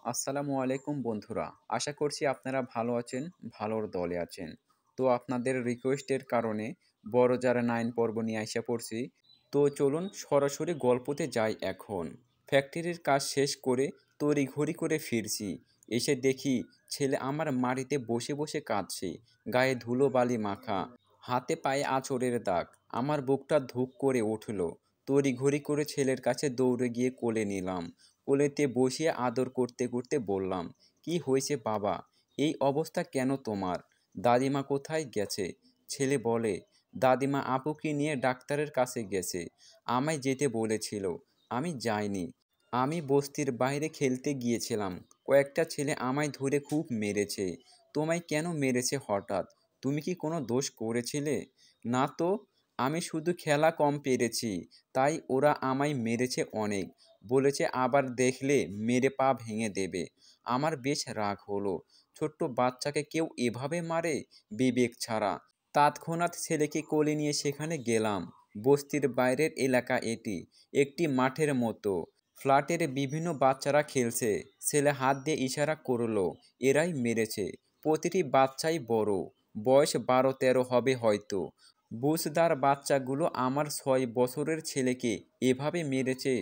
আসসালামু আলাইকুম বন্ধুরা। আশা করছি আপনারা ভালো আছেন, ভালোর দলে আছেন। তো আপনাদের রিকোয়েস্টের কারণে বড়জার 9 পর্ব নিয়ে আইসা পড়ছি। তো চলুন সরাসরি গল্পতে যাই এখন। ফ্যাক্টরির কাজ শেষ করে তড়িঘড়ি করে ফিরছি। এসে দেখি ছেলে আমার মাটিতে বসে বসে কাঁদছে, গায়ে ধুলোবালি মাখা, হাতে পায়ে আঁচড়ের দাগ। আমার বুকটা ধুক করে উঠল। তড়িঘড়ি করে ছেলের কাছে দৌড়ে গিয়ে কোলে নিলাম। কোলেতে বসিয়ে আদর করতে করতে বললাম, কি হয়েছে বাবা? এই অবস্থা কেন তোমার? দাদিমা কোথায় গেছে? ছেলে বলে, দাদিমা আপুকে নিয়ে ডাক্তারের কাছে গেছে, আমায় যেতে বলেছিল, আমি যাইনি। আমি বস্তির বাইরে খেলতে গিয়েছিলাম, কয়েকটা ছেলে আমায় ধরে খুব মেরেছে। তোমায় কেন মেরেছে হঠাৎ? তুমি কি কোনো দোষ করেছিলে? না তো, আমি শুধু খেলা কম পেরেছি, তাই ওরা আমায় মেরেছে অনেক। বলেছে আবার দেখলে মেরে পা ভেঙে দেবে। আমার বেশ রাগ হলো। ছোট্ট বাচ্চাকে কেউ এভাবে মারে, বিবেক ছাড়া। তৎক্ষণাৎ ছেলেকে কোলে নিয়ে সেখানে গেলাম। বস্তির বাইরের এলাকা এটি, একটি মাঠের মতো। ফ্ল্যাটের বিভিন্ন বাচ্চারা খেলছে। ছেলে হাত দিয়ে ইশারা করলো, এরাই মেরেছে। প্রতিটি বাচ্চাই বড়, বয়স 12-13 হবে হয়তো। বুঝদার বাচ্চাগুলো আমার 6 বছরের ছেলেকে এভাবে মেরেছে।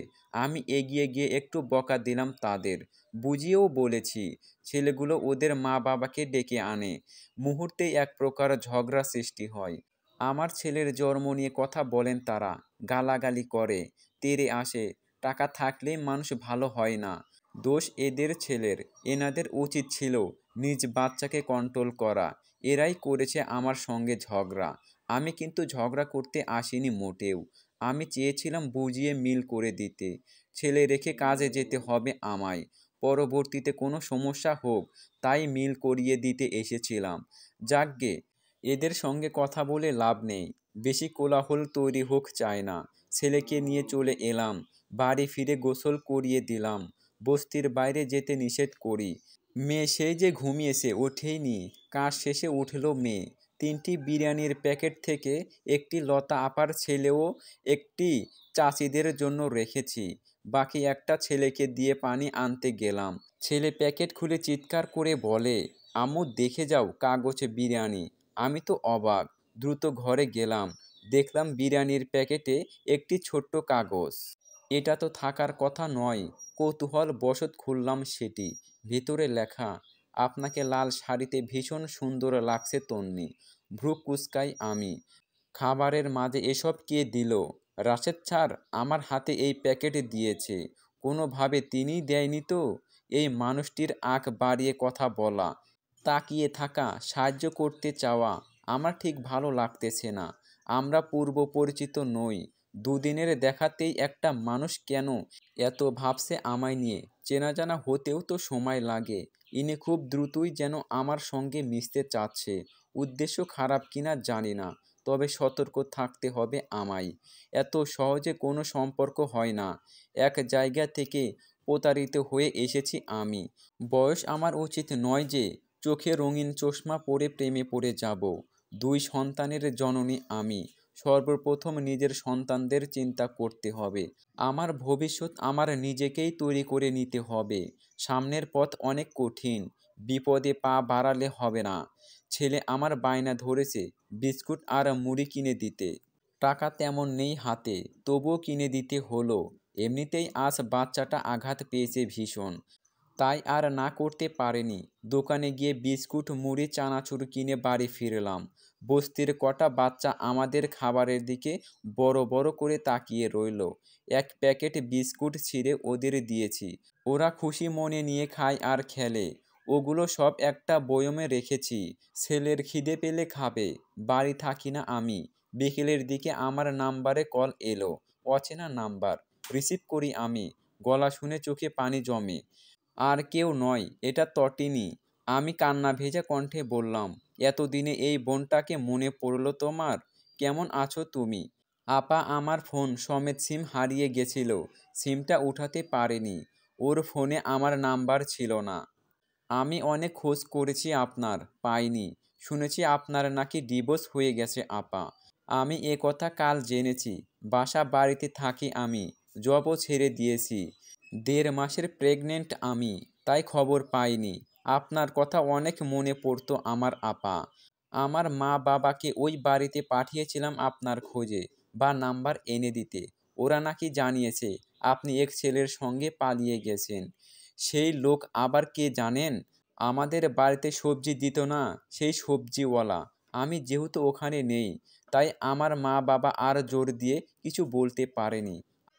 আমি এগিয়ে গিয়ে একটু বকা দিলাম তাদের, বুঝিয়েও বলেছি। ছেলেগুলো ওদের মা বাবাকে ডেকে আনে। মুহূর্তেই এক প্রকার ঝগড়া সৃষ্টি হয়। আমার ছেলের জন্ম নিয়ে কথা বলেন তারা, গালাগালি করে, তেড়ে আসে। টাকা থাকলেই মানুষ ভালো হয় না। দোষ এদের ছেলের। এনাদের উচিত ছিল নিজ বাচ্চাকে কন্ট্রোল করা। এরাই করেছে আমার সঙ্গে ঝগড়া। আমি কিন্তু ঝগড়া করতে আসিনি মোটেও। আমি চেয়েছিলাম বুঝিয়ে মিল করে দিতে। ছেলে রেখে কাজে যেতে হবে আমায়। পরবর্তীতে কোনো সমস্যা হোক, তাই মিল করিয়ে দিতে এসেছিলাম। যাকগে, এদের সঙ্গে কথা বলে লাভ নেই। বেশি কোলাহল তৈরি হোক চাই না। ছেলেকে নিয়ে চলে এলাম। বাড়ি ফিরে গোসল করিয়ে দিলাম। বস্তির বাইরে যেতে নিষেধ করি। মেয়ে সেই যে ঘুমিয়েছে, ওঠেইনি। কাজ শেষে উঠল মেয়ে। 3টি বিরিয়ানির প্যাকেট থেকে একটি লতা আপার ছেলেও একটি চাচিদের জন্য রেখেছি। বাকি একটা ছেলেকে দিয়ে পানি আনতে গেলাম। ছেলে প্যাকেট খুলে চিৎকার করে বলে, আম্মু দেখে যাও কাগজে বিরিয়ানি। আমি তো অবাক। দ্রুত ঘরে গেলাম। দেখলাম বিরিয়ানির প্যাকেটে একটি ছোট্ট কাগজ। এটা তো থাকার কথা নয়। কৌতূহল বশত খুললাম সেটি। ভিতরে লেখা, আপনাকে লাল শাড়িতে ভীষণ সুন্দর লাগছে তন্নি। ভ্রু কুঁচকাই আমি। খাবারের মাঝে এসব কে দিল? রাশেদ স্যার আমার হাতে এই প্যাকেট দিয়েছে। কোনোভাবে তিনিই দেয়নি তো? এই মানুষটির আঁক বাড়িয়ে কথা বলা, তাকিয়ে থাকা, সাহায্য করতে চাওয়া আমার ঠিক ভালো লাগতেছে না। আমরা পূর্ব পরিচিত নই। দুদিনের দেখাতেই একটা মানুষ কেন এত ভাবছে আমায় নিয়ে? চেনা জানা হতেও তো সময় লাগে। ইনি খুব দ্রুতই যেন আমার সঙ্গে মিশতে চাচ্ছে। উদ্দেশ্য খারাপ কিনা জানি না, তবে সতর্ক থাকতে হবে আমায়। এত সহজে কোনো সম্পর্ক হয় না। এক জায়গা থেকে প্রতারিত হয়ে এসেছি আমি। বয়স আমার উচিত নয় যে চোখে রঙিন চশমা পরে প্রেমে পড়ে যাব। 2 সন্তানের জননী আমি। সর্বপ্রথম নিজের সন্তানদের চিন্তা করতে হবে। আমার ভবিষ্যৎ আমার নিজেকেই তৈরি করে নিতে হবে। সামনের পথ অনেক কঠিন। বিপদে পা বাড়ালে হবে না। ছেলে আমার বায়না ধরেছে বিস্কুট আর মুড়ি কিনে দিতে। টাকা তেমন নেই হাতে, তবুও কিনে দিতে হলো। এমনিতেই আজ বাচ্চাটা আঘাত পেয়েছে ভীষণ, তাই আর না করতে পারিনি। দোকানে গিয়ে বিস্কুট মুড়ি চানাচুর কিনে বাড়ি ফিরলাম। বস্তির কটা বাচ্চা আমাদের খাবারের দিকে বড় বড় করে তাকিয়ে রইল। এক প্যাকেট বিস্কুট ছিঁড়ে ওদের দিয়েছি। ওরা খুশি মনে নিয়ে খায় আর খেলে। ওগুলো সব একটা বয়মে রেখেছি। ছেলের খিদে পেলে খাবে। বাড়ি থাকি না আমি। বিকেলের দিকে আমার নাম্বারে কল এলো। অচেনা নাম্বার। রিসিভ করি আমি। গলা শুনে চোখে পানি জমে। আর কেউ নয়, এটা তটিনী। আমি কান্না ভেজা কণ্ঠে বললাম, এতদিনে এই বোনটাকে মনে পড়ল তোমার? কেমন আছো তুমি? আপা আমার ফোন সমেত সিম হারিয়ে গেছিল। সিমটা উঠাতে পারেনি। ওর ফোনে আমার নাম্বার ছিল না। আমি অনেক খোঁজ করেছি আপনার, পাইনি। শুনেছি আপনার নাকি ডিভোর্স হয়ে গেছে আপা। আমি এ কথা কাল জেনেছি। বাসা বাড়িতে থাকি আমি। জবও ছেড়ে দিয়েছি। 1.5 মাসের প্রেগনেন্ট আমি। তাই খবর পাইনি। আপনার কথা অনেক মনে পড়তো আমার আপা। আমার মা বাবাকে ওই বাড়িতে পাঠিয়েছিলাম আপনার খোঁজে বা নাম্বার এনে দিতে। ওরা নাকি জানিয়েছে আপনি এক ছেলের সঙ্গে পালিয়ে গেছেন। সেই লোক আবার কে জানেন? আমাদের বাড়িতে সবজি দিত না সেই সবজিওয়ালা। আমি যেহেতু ওখানে নেই, তাই আমার মা বাবা আর জোর দিয়ে কিছু বলতে পারেনি।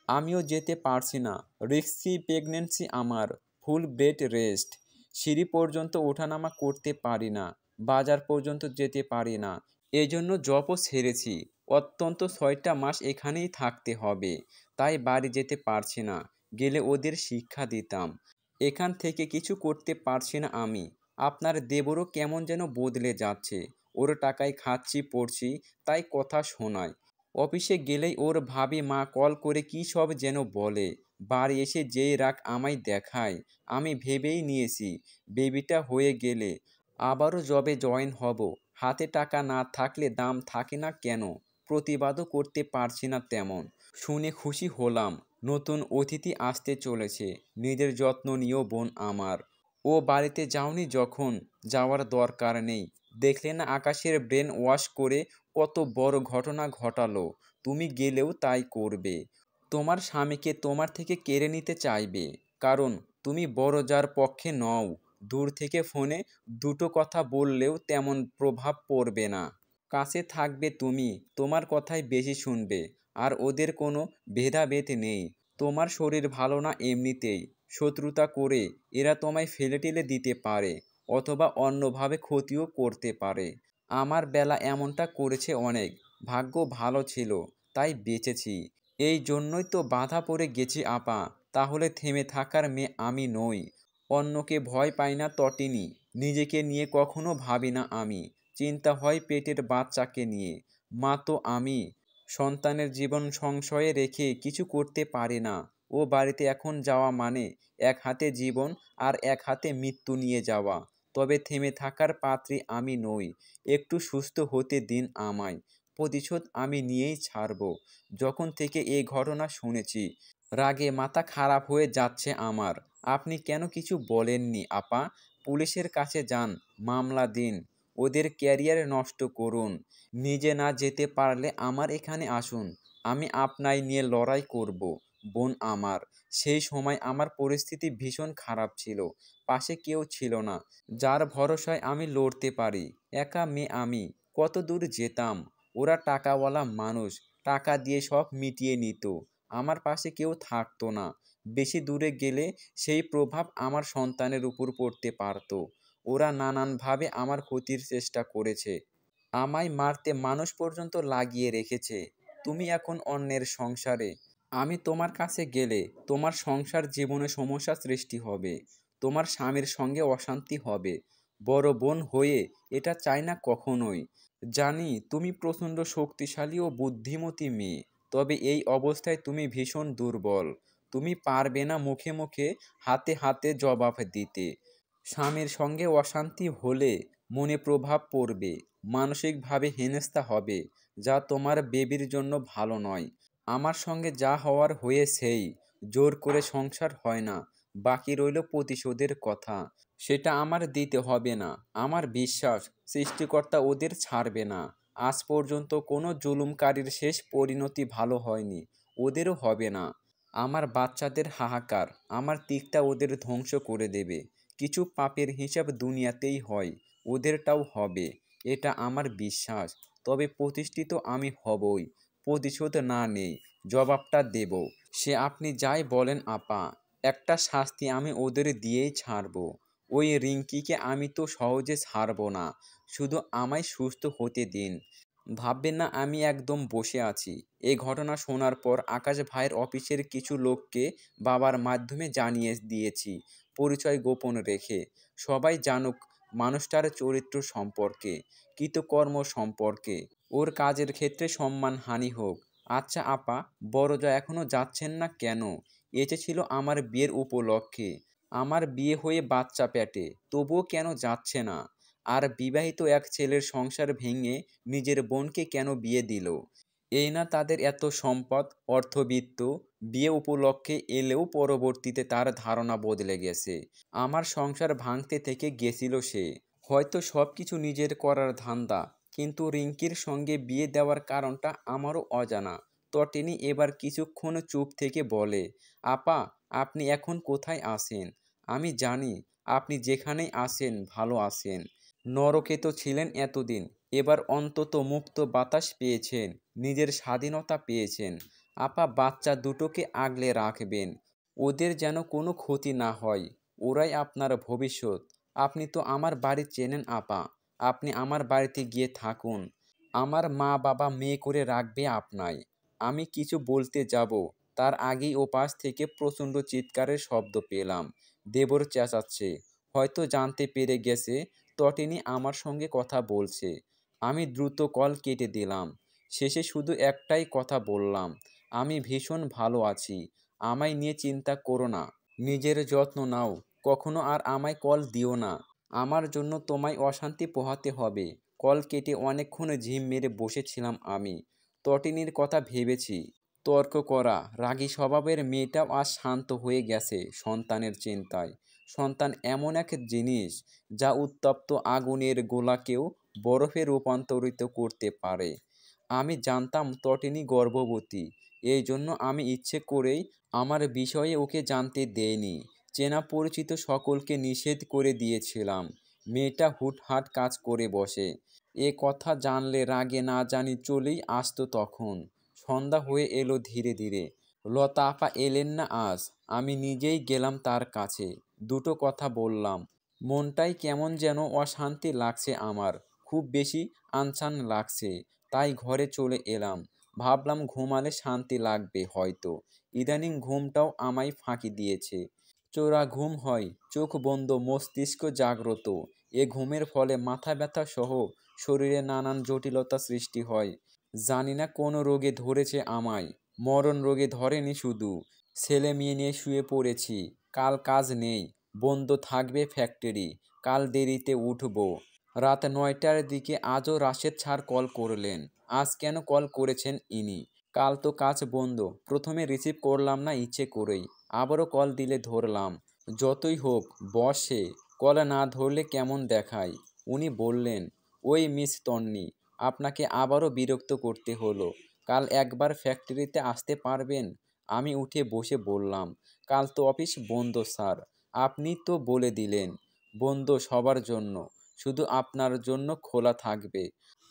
আমিও যেতে পারছি না। রিস্কি প্রেগন্যান্সি আমার। ফুল বেড রেস্ট। সিঁড়ি পর্যন্ত ওঠানামা করতে পারি না। বাজার পর্যন্ত যেতে পারি না। এজন্য জবও ছেড়েছি। অন্তত ৬টা মাস এখানেই থাকতে হবে। তাই বাড়ি যেতে পারছি না। গেলে ওদের শিক্ষা দিতাম। এখান থেকে কিছু করতে পারছি না আমি। আপনার দেবরও কেমন যেন বদলে যাচ্ছে। ওর টাকায় খাচ্ছি পড়ছি, তাই কথা শোনায়। অফিসে গেলেই ওর ভাবি মা কল করে কী সব যেন বলে। বাড়ি এসে যেই রাগ আমায় দেখায়, আমি ভেবেই নিয়েছি বেবিটা হয়ে গেলে আবারও জবে জয়েন হব। হাতে টাকা না থাকলে দাম থাকে না কেন? প্রতিবাদও করতে পারছি না তেমন। শুনে খুশি হলাম নতুন অতিথি আসতে চলেছে। নিজের যত্ন নিও বোন আমার। ও বাড়িতে যাওনি যখন, যাওয়ার দরকার নেই। দেখলে না আকাশের ব্রেন ওয়াশ করে কত বড় ঘটনা ঘটালো। তুমি গেলেও তাই করবে। তোমার স্বামীকে তোমার থেকে কেড়ে নিতে চাইবে। কারণ তুমি বড় যার পক্ষে নও। দূর থেকে ফোনে দুটো কথা বললেও তেমন প্রভাব পড়বে না। কাছে থাকবে তুমি, তোমার কথাই বেশি শুনবে। আর ওদের কোনো ভেদাভেদ নেই। তোমার শরীর ভালো না এমনিতেই। শত্রুতা করে এরা তোমায় ফেলে টেলে দিতে পারে, অথবা অন্যভাবে ক্ষতিও করতে পারে। আমার বেলা এমনটা করেছে অনেক। ভাগ্য ভালো ছিল, তাই বেঁচেছি। এই জন্যই তো বাধা পড়ে গেছি আপা। তাহলে থেমে থাকার মেয়ে আমি নই। অন্যকে ভয় পাই না তটিনী। নিজেকে নিয়ে কখনো ভাবি না আমি। চিন্তা হয় পেটের বাচ্চাকে নিয়ে। মা তো আমি। সন্তানের জীবন সংশয়ে রেখে কিছু করতে পারি না। ও বাড়িতে এখন যাওয়া মানে এক হাতে জীবন আর এক হাতে মৃত্যু নিয়ে যাওয়া। তবে থেমে থাকার পাত্রী আমি নই। একটু সুস্থ হতে দিন আমায়। প্রতিশোধ আমি নিয়েই ছাড়ব। যখন থেকে এই ঘটনা শুনেছি, রাগে মাথা খারাপ হয়ে যাচ্ছে আমার। আপনি কেন কিছু বলেননি আপা? পুলিশের কাছে যান, মামলা দিন, ওদের ক্যারিয়ার নষ্ট করুন। নিজে না যেতে পারলে আমার এখানে আসুন। আমি আপনায় নিয়ে লড়াই করব, বোন আমার। সেই সময় আমার পরিস্থিতি ভীষণ খারাপ ছিল। পাশে কেউ ছিল না, যার ভরসায় আমি লড়তে পারি। একা মেয়ে আমি, কত দূর যেতাম। ওরা টাকাওয়ালা মানুষ, টাকা দিয়ে সব মিটিয়ে নিত। আমার পাশে কেউ থাকতো না। বেশি দূরে গেলে সেই প্রভাব আমার সন্তানের উপর পড়তে পারত। ওরা নানানভাবে আমার ক্ষতির চেষ্টা করেছে। আমায় মারতে মানুষ পর্যন্ত লাগিয়ে রেখেছে। তুমি এখন অন্যের সংসারে। আমি তোমার কাছে গেলে তোমার সংসার জীবনে সমস্যা সৃষ্টি হবে। তোমার স্বামীর সঙ্গে অশান্তি হবে। বড় বোন হয়ে এটা চাই না কখনোই। জানি তুমি প্রচণ্ড শক্তিশালী ও বুদ্ধিমতী মেয়ে। তবে এই অবস্থায় তুমি ভীষণ দুর্বল। তুমি পারবে না মুখে মুখে হাতে হাতে জবাব দিতে। স্বামীর সঙ্গে অশান্তি হলে মনে প্রভাব পড়বে, মানসিকভাবে হেনস্থা হবে, যা তোমার বেবির জন্য ভালো নয়। আমার সঙ্গে যা হওয়ার হয়েছেই। জোর করে সংসার হয় না। বাকি রইল প্রতিশোধের কথা। সেটা আমার দিতে হবে না। আমার বিশ্বাস সৃষ্টিকর্তা ওদের ছাড়বে না। আজ পর্যন্ত কোনো জুলুমকারীর শেষ পরিণতি ভালো হয়নি। ওদেরও হবে না। আমার বাচ্চাদের হাহাকার, আমার তিক্তা ওদের ধ্বংস করে দেবে। কিছু পাপের হিসাব দুনিয়াতেই হয়, ওদেরটাও হবে। এটা আমার বিশ্বাস। তবে প্রতিষ্ঠিত আমি হবই। প্রতিশোধ না নেই, জবাবটা দেব। সে আপনি যাই বলেন আপা। একটা শাস্তি আমি ওদের দিয়েই ছাড়ব। ওই রিঙ্কিকে আমি তো সহজে ছাড়ব না। শুধু আমায় সুস্থ হতে দিন। ভাববেন না আমি একদম বসে আছি। এই ঘটনা শোনার পর আকাশ ভাইয়ের অফিসের কিছু লোককে বাবার মাধ্যমে জানিয়ে দিয়েছি, পরিচয় গোপন রেখে। সবাই জানুক মানুষটার চরিত্র সম্পর্কে, কৃতকর্ম সম্পর্কে। ওর কাজের ক্ষেত্রে সম্মানহানি হোক। আচ্ছা আপা, বড়জা এখনো যাচ্ছেন না কেন? এসেছিল আমার বিয়ের উপলক্ষে। আমার বিয়ে হয়ে বাচ্চা পেটে, তবুও কেন যাচ্ছে না? আর বিবাহিত এক ছেলের সংসার ভেঙে নিজের বোনকে কেন বিয়ে দিল? এই না তাদের এত সম্পদ, অর্থবিত্ত, বিয়ে উপলক্ষে এলেও পরবর্তীতে তার ধারণা বদলে গেছে। আমার সংসার ভাঙতে থেকে গেছিল সে। হয়তো সবকিছু নিজের করার ধান্দা, কিন্তু রিঙ্কির সঙ্গে বিয়ে দেওয়ার কারণটা আমারও অজানা। তটিনী এবার কিছুক্ষণ চুপ থেকে বলে, আপা, আপনি এখন কোথায় আছেন? আমি জানি আপনি যেখানেই আছেন ভালো আছেন। নরকে তো ছিলেন এতদিন, এবার অন্তত মুক্ত বাতাস পেয়েছেন, নিজের স্বাধীনতা পেয়েছেন। আপা, বাচ্চা দুটোকে আগলে রাখবেন, ওদের যেন কোনো ক্ষতি না হয়। ওরাই আপনার ভবিষ্যৎ। আপনি তো আমার বাড়ি চেনেন আপা, আপনি আমার বাড়িতে গিয়ে থাকুন। আমার মা বাবা মেয়ে করে রাখবে আপনায়। আমি কিছু বলতে যাব, তার আগেই ওপাশ থেকে প্রচণ্ড চিৎকারের শব্দ পেলাম। দেবর চেঁচাচ্ছে, হয়তো জানতে পেরে গেছে তটিনী আমার সঙ্গে কথা বলছে। আমি দ্রুত কল কেটে দিলাম। শেষে শুধু একটাই কথা বললাম, আমি ভীষণ ভালো আছি, আমায় নিয়ে চিন্তা করো না, নিজের যত্ন নাও, কখনো আর আমায় কল দিও না, আমার জন্য তোমায় অশান্তি পোহাতে হবে। কল কেটে অনেকক্ষণ ঝিম মেরে বসেছিলাম আমি। তটিনীর কথা ভেবেছি। তর্ক করা রাগী স্বভাবের মেয়েটাও আজ শান্ত হয়ে গেছে সন্তানের চিন্তায়। সন্তান এমন এক জিনিস যা উত্তপ্ত আগুনের গোলাকেও বরফে রূপান্তরিত করতে পারে। আমি জানতাম তটিনী গর্ভবতী, এই জন্য আমি ইচ্ছে করেই আমার বিষয়ে ওকে জানতে দেইনি। চেনা পরিচিত সকলকে নিষেধ করে দিয়েছিলাম। মেয়েটা হুটহাট কাজ করে বসে, এ কথা জানলে রাগে না জানি চলেই আসতো তখন। সন্ধ্যা হয়ে এলো ধীরে ধীরে। লতা আপা এলেন না আজ। আমি নিজেই গেলাম তার কাছে, দুটো কথা বললাম। মনটাই কেমন যেন অশান্তি লাগছে আমার, খুব বেশি আনচান লাগছে। তাই ঘরে চলে এলাম, ভাবলাম ঘুমালে শান্তি লাগবে হয়তো। ইদানিং ঘুমটাও আমায় ফাঁকি দিয়েছে। চোরা ঘুম হয়, চোখ বন্ধ মস্তিষ্ক জাগ্রত। এ ঘুমের ফলে মাথা ব্যথা সহ শরীরে নানান জটিলতা সৃষ্টি হয়। জানি না কোন রোগে ধরেছে আমায়। মরণ রোগে ধরেনি শুধু। ছেলে মেয়ে নিয়ে শুয়ে পড়েছি। কাল কাজ নেই, বন্ধ থাকবে ফ্যাক্টরি। কাল দেরিতে উঠব। রাত ৯টার দিকে আজও রাশেদ স্যার কল করলেন। আজ কেন কল করেছেন ইনি? কাল তো কাজ বন্ধ। প্রথমে রিসিভ করলাম না ইচ্ছে করেই, আবারও কল দিলে ধরলাম। যতই হোক বস সে, কল না ধরলে কেমন দেখায়। উনি বললেন, ওই মিস তন্নি, আপনাকে আবারও বিরক্ত করতে হলো। কাল একবার ফ্যাক্টরিতে আসতে পারবেন? আমি উঠে বসে বললাম, কাল তো অফিস বন্ধ স্যার। আপনি তো বলে দিলেন বন্ধ সবার জন্য, শুধু আপনার জন্য খোলা থাকবে।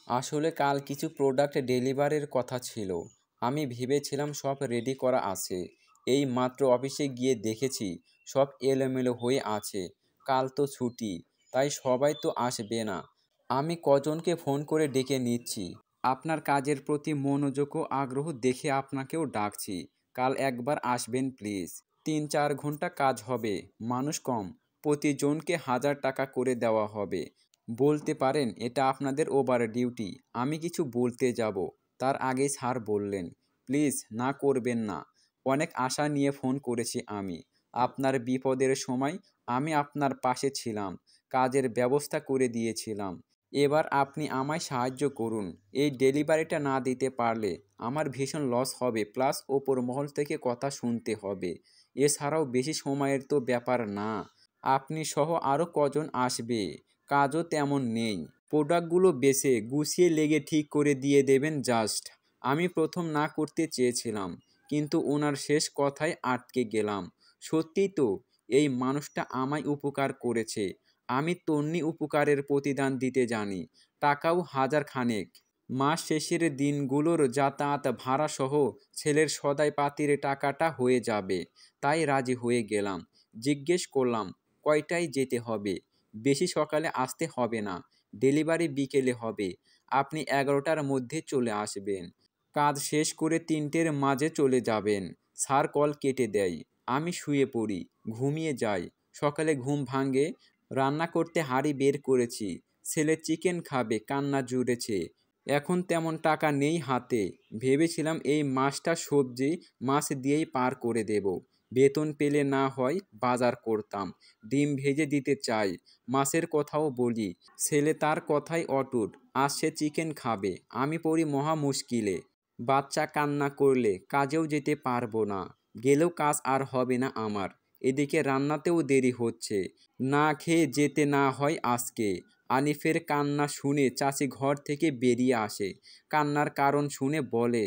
আসলে কাল কিছু প্রোডাক্ট ডেলিভারির কথা ছিল। আমি ভেবেছিলাম সব রেডি করা আছে। এই মাত্র অফিসে গিয়ে দেখেছি সব এলোমেলো হয়ে আছে। কাল তো ছুটি, তাই সবাই তো আসবে না। আমি কজনকে ফোন করে ডেকে নিচ্ছি। আপনার কাজের প্রতি মনোযোগ ও আগ্রহ দেখে আপনাকেও ডাকছি। কাল একবার আসবেন প্লিজ। ৩-৪ ঘন্টা কাজ হবে, মানুষ কম, প্রতিজনকে ১,০০০ টাকা করে দেওয়া হবে। বলতে পারেন এটা আপনাদের ওভার ডিউটি। আমি কিছু বলতে যাব, তার আগেই স্যার বললেন, প্লিজ না করবেন না। অনেক আশা নিয়ে ফোন করেছি আমি। আপনার বিপদের সময় আমি আপনার পাশে ছিলাম, কাজের ব্যবস্থা করে দিয়েছিলাম। এবার আপনি আমায় সাহায্য করুন। এই ডেলিভারিটা না দিতে পারলে আমার ভীষণ লস হবে, প্লাস ওপর মহল থেকে কথা শুনতে হবে। এছাড়াও বেশি সময়ের তো ব্যাপার না। আপনি সহ আরও কজন আসবে? কাজও তেমন নেই। প্রোডাক্টগুলো বেছে গুছিয়ে লেগে ঠিক করে দিয়ে দেবেন জাস্ট। আমি প্রথম না করতে চেয়েছিলাম, কিন্তু ওনার শেষ কথায় আটকে গেলাম। সত্যিই তো, এই মানুষটা আমায় উপকার করেছে। আমি তন্নি উপকারের প্রতিদান দিতে জানি। টাকাও ১,০০০ খানেক। মাস শেষের দিনগুলোর যাতায়াত ভাড়াসহ ছেলের সদাই পাতির টাকাটা হয়ে যাবে। তাই রাজি হয়ে গেলাম। জিজ্ঞেস করলাম, কয়টায় যেতে হবে? বেশি সকালে আসতে হবে না, ডেলিভারি বিকেলে হবে। আপনি ১১টার মধ্যে চলে আসবেন। কাজ শেষ করে ৩টের মাঝে চলে যাবেন। স্যার কল কেটে দেয়। আমি শুয়ে পড়ি, ঘুমিয়ে যাই। সকালে ঘুম ভাঙে। রান্না করতে হাঁড়ি বের করেছি। ছেলে চিকেন খাবে, কান্না জুড়েছে। এখন তেমন টাকা নেই হাতে। ভেবেছিলাম এই মাসটা সবজি মাছ দিয়েই পার করে দেব। বেতন পেলে না হয় বাজার করতাম। ডিম ভেজে দিতে চাই, মাছের কথাও বলি। ছেলে তার কথাই অটুট, আজ সে চিকেন খাবে। আমি পড়ি মহা মুশকিলে। বাচ্চা কান্না করলে কাজেও যেতে পারবো না, গেলেও কাজ আর হবে না আমার। এদিকে রান্নাতেও দেরি হচ্ছে, না খেয়ে যেতে না হয় আজকে। আনিফের কান্না শুনে চাচি ঘর থেকে বেরিয়ে আসে। কান্নার কারণ শুনে বলে,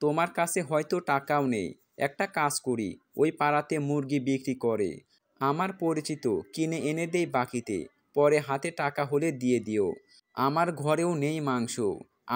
তোমার কাছে হয়তো টাকাও নেই, একটা কাজ করি, ওই পাড়াতে মুরগি বিক্রি করে আমার পরিচিত, কিনে এনে দেই বাকিতে, পরে হাতে টাকা হলে দিয়ে দিও। আমার ঘরেও নেই মাংস,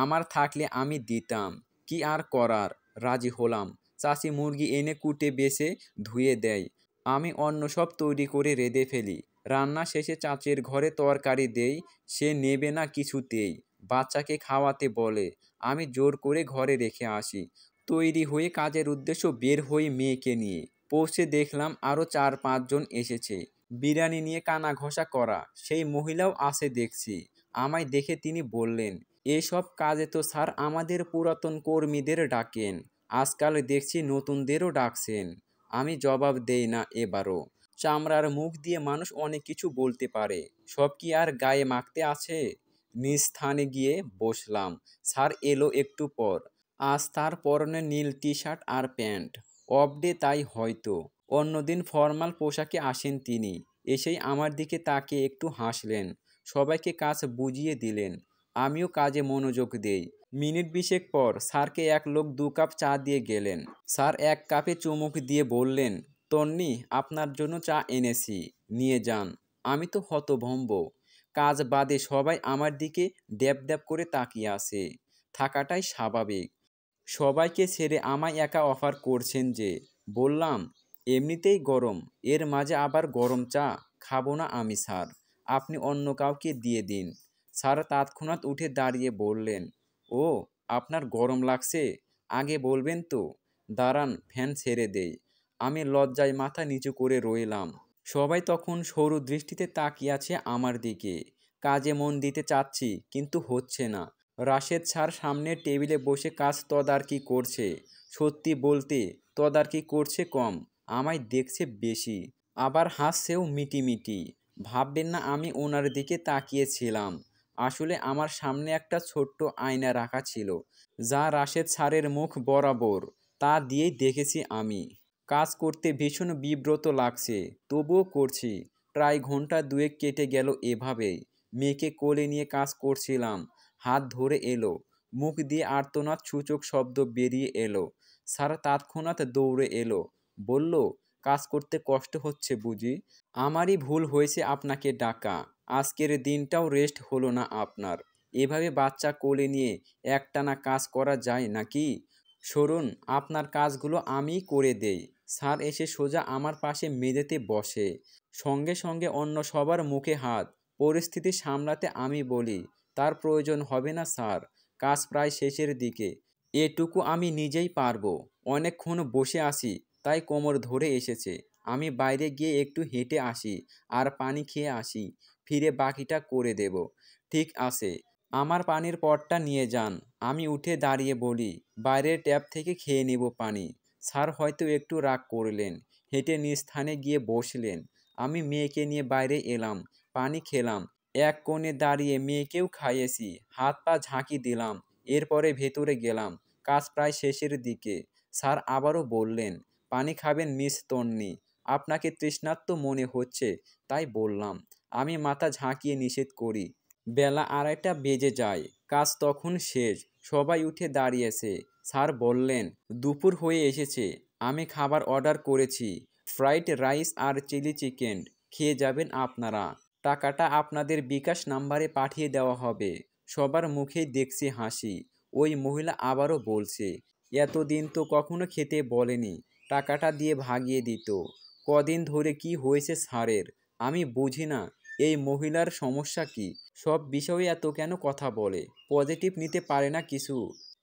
আমার থাকলে আমি দিতাম। কি আর করার, রাজি হলাম। চাচি মুরগি এনে কুটে বেছে ধুয়ে দেয়। আমি অন্য সব তৈরি করে রেঁধে ফেলি। রান্না শেষে চাচির ঘরে তরকারি দেই, সে নেবে না কিছুতেই। বাচ্চাকে খাওয়াতে বলে, আমি জোর করে ঘরে রেখে আসি। তৈরি হয়ে কাজের উদ্দেশ্য বের হই মেয়েকে নিয়ে। পৌঁছে দেখলাম আরও 4-5 জন এসেছে, বিরিয়ানি নিয়ে কানা ঘষা করা। সেই মহিলাও আছে দেখছি। আমায় দেখে তিনি বললেন, এসব কাজে তো স্যার আমাদের পুরাতন কর্মীদের ডাকেন, আজকাল দেখছি নতুনদেরও ডাকছেন। আমি জবাব দেই না এবারও। চামড়ার মুখ দিয়ে মানুষ অনেক কিছু বলতে পারে, সব কি আর গায়ে মাখতে আছে? নিজ স্থানে গিয়ে বসলাম। স্যার এলো একটু পর। আজ তার পরনে নীল টি শার্ট আর প্যান্ট, অফ ডে তাই হয়তো। অন্যদিন ফর্মাল পোশাকে আসেন তিনি। এসেই আমার দিকে তাকিয়ে একটু হাসলেন, সবাইকে কাজ বুঝিয়ে দিলেন। আমিও কাজে মনোযোগ দেই। মিনিট 20 পর স্যারকে এক লোক 2 কাপ চা দিয়ে গেলেন। স্যার এক কাপে চুমুক দিয়ে বললেন, তন্নি, আপনার জন্য চা এনেছি, নিয়ে যান। আমি তো হতভম্ব। কাজ বাদে সবাই আমার দিকে ড্যাব ড্যাব করে তাকিয়ে আছে। থাকাটাই স্বাভাবিক। সবাইকে ছেড়ে আমায় একা অফার করছেন যে। বললাম, এমনিতেই গরম, এর মাঝে আবার গরম চা খাবো না আমি স্যার, আপনি অন্য কাউকে দিয়ে দিন। স্যার তৎক্ষণাৎ উঠে দাঁড়িয়ে বললেন, ও, আপনার গরম লাগছে, আগে বলবেন তো, দাঁড়ান ফ্যান ছেড়ে দেই। আমি লজ্জায় মাথা নিচু করে রইলাম। সবাই তখন সরু দৃষ্টিতে তাকিয়ে আছে আমার দিকে। কাজে মন দিতে চাচ্ছি, কিন্তু হচ্ছে না। রাশেদ স্যার সামনের টেবিলে বসে কাজ তদারকি করছে। সত্যি বলতে তদারকি করছে কম, আমায় দেখছে বেশি। আবার হাসছেও মিটিমিটি। ভাববেন না আমি ওনার দিকে তাকিয়েছিলাম। আসলে আমার সামনে একটা ছোট্ট আয়না রাখা ছিল, যা রাশেদ স্যারের মুখ বরাবর। তা দিয়েই দেখেছি আমি। কাজ করতে ভীষণ বিব্রত লাগছে, তবুও করছি। প্রায় ঘন্টা 2 কেটে গেল এভাবেই। মেয়েকে কোলে নিয়ে কাজ করছিলাম। হাত ধরে এলো, মুখ দিয়ে আর্তনাদ সূচক শব্দ বেরিয়ে এলো। স্যার তৎক্ষণাৎ দৌড়ে এলো, বলল, কাজ করতে কষ্ট হচ্ছে বুঝি? আমারই ভুল হয়েছে আপনাকে ডাকা। আজকের দিনটাও রেস্ট হলো না আপনার। এভাবে বাচ্চা কোলে নিয়ে একটানা কাজ করা যায় নাকি? সরুন, আপনার কাজগুলো আমিই করে দেই। স্যার এসে সোজা আমার পাশে মেঝেতে বসে। সঙ্গে সঙ্গে অন্য সবার মুখে হাত। পরিস্থিতি সামলাতে আমি বলি, তার প্রয়োজন হবে না স্যার, কাজ প্রায় শেষের দিকে, এটুকু আমি নিজেই পারবো। অনেকক্ষণ বসে আছি, তাই কোমর ধরে এসেছে। আমি বাইরে গিয়ে একটু হেঁটে আসি আর পানি খেয়ে আসি, ফিরে বাকিটা করে দেব। ঠিক আছে, আমার পানির পটটা নিয়ে যান। আমি উঠে দাঁড়িয়ে বলি, বাইরের ট্যাপ থেকে খেয়ে নেব পানি। স্যার হয়তো একটু রাগ করলেন, হেঁটে নিজ স্থানে গিয়ে বসলেন। আমি মেয়েকে নিয়ে বাইরে এলাম, পানি খেলাম, এক কোণে দাঁড়িয়ে মেয়েকেও খাইয়েছি, হাত পা ঝাঁকি দিলাম। এরপরে ভেতরে গেলাম। কাজ প্রায় শেষের দিকে। স্যার আবারও বললেন, পানি খাবেন মিস তন্নি? আপনাকে তৃষ্ণার্ত মনে হচ্ছে, তাই বললাম। আমি মাথা ঝাঁকিয়ে নিষেধ করি। বেলা 2:30 বেজে যায়। কাজ তখন শেষ। সবাই উঠে দাঁড়িয়েছে। স্যার বললেন, দুপুর হয়ে এসেছে, আমি খাবার অর্ডার করেছি, ফ্রাইড রাইস আর চিলি চিকেন, খেয়ে যাবেন আপনারা। টাকাটা আপনাদের বিকাশ নাম্বারে পাঠিয়ে দেওয়া হবে। সবার মুখেই দেখছি হাসি। ওই মহিলা আবারও বলছে, এতদিন তো কখনো খেতে বলেনি, টাকাটা দিয়ে ভাগিয়ে দিত। কদিন ধরে কি হয়েছে স্যারের, আমি বুঝি না। এই মহিলার সমস্যা কি? সব বিষয়ে এত কেন কথা বলে? পজিটিভ নিতে পারে না কিছু?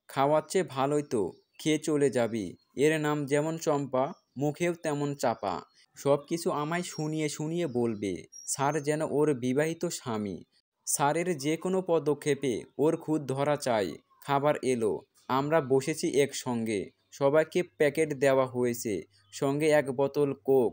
খাওয়াচ্ছে ভালোই তো, খেয়ে চলে যাবি। এর নাম যেমন চম্পা, মুখেও তেমন চাপা। সব কিছু আমায় শুনিয়ে শুনিয়ে বলবে। স্যার যেন ওর বিবাহিত স্বামী। স্যারের যে কোনো পদক্ষেপে ওর খুঁত ধরা চাই। খাবার এলো, আমরা বসেছি একসঙ্গে। সবাইকে প্যাকেট দেওয়া হয়েছে, সঙ্গে 1 বোতল কোক।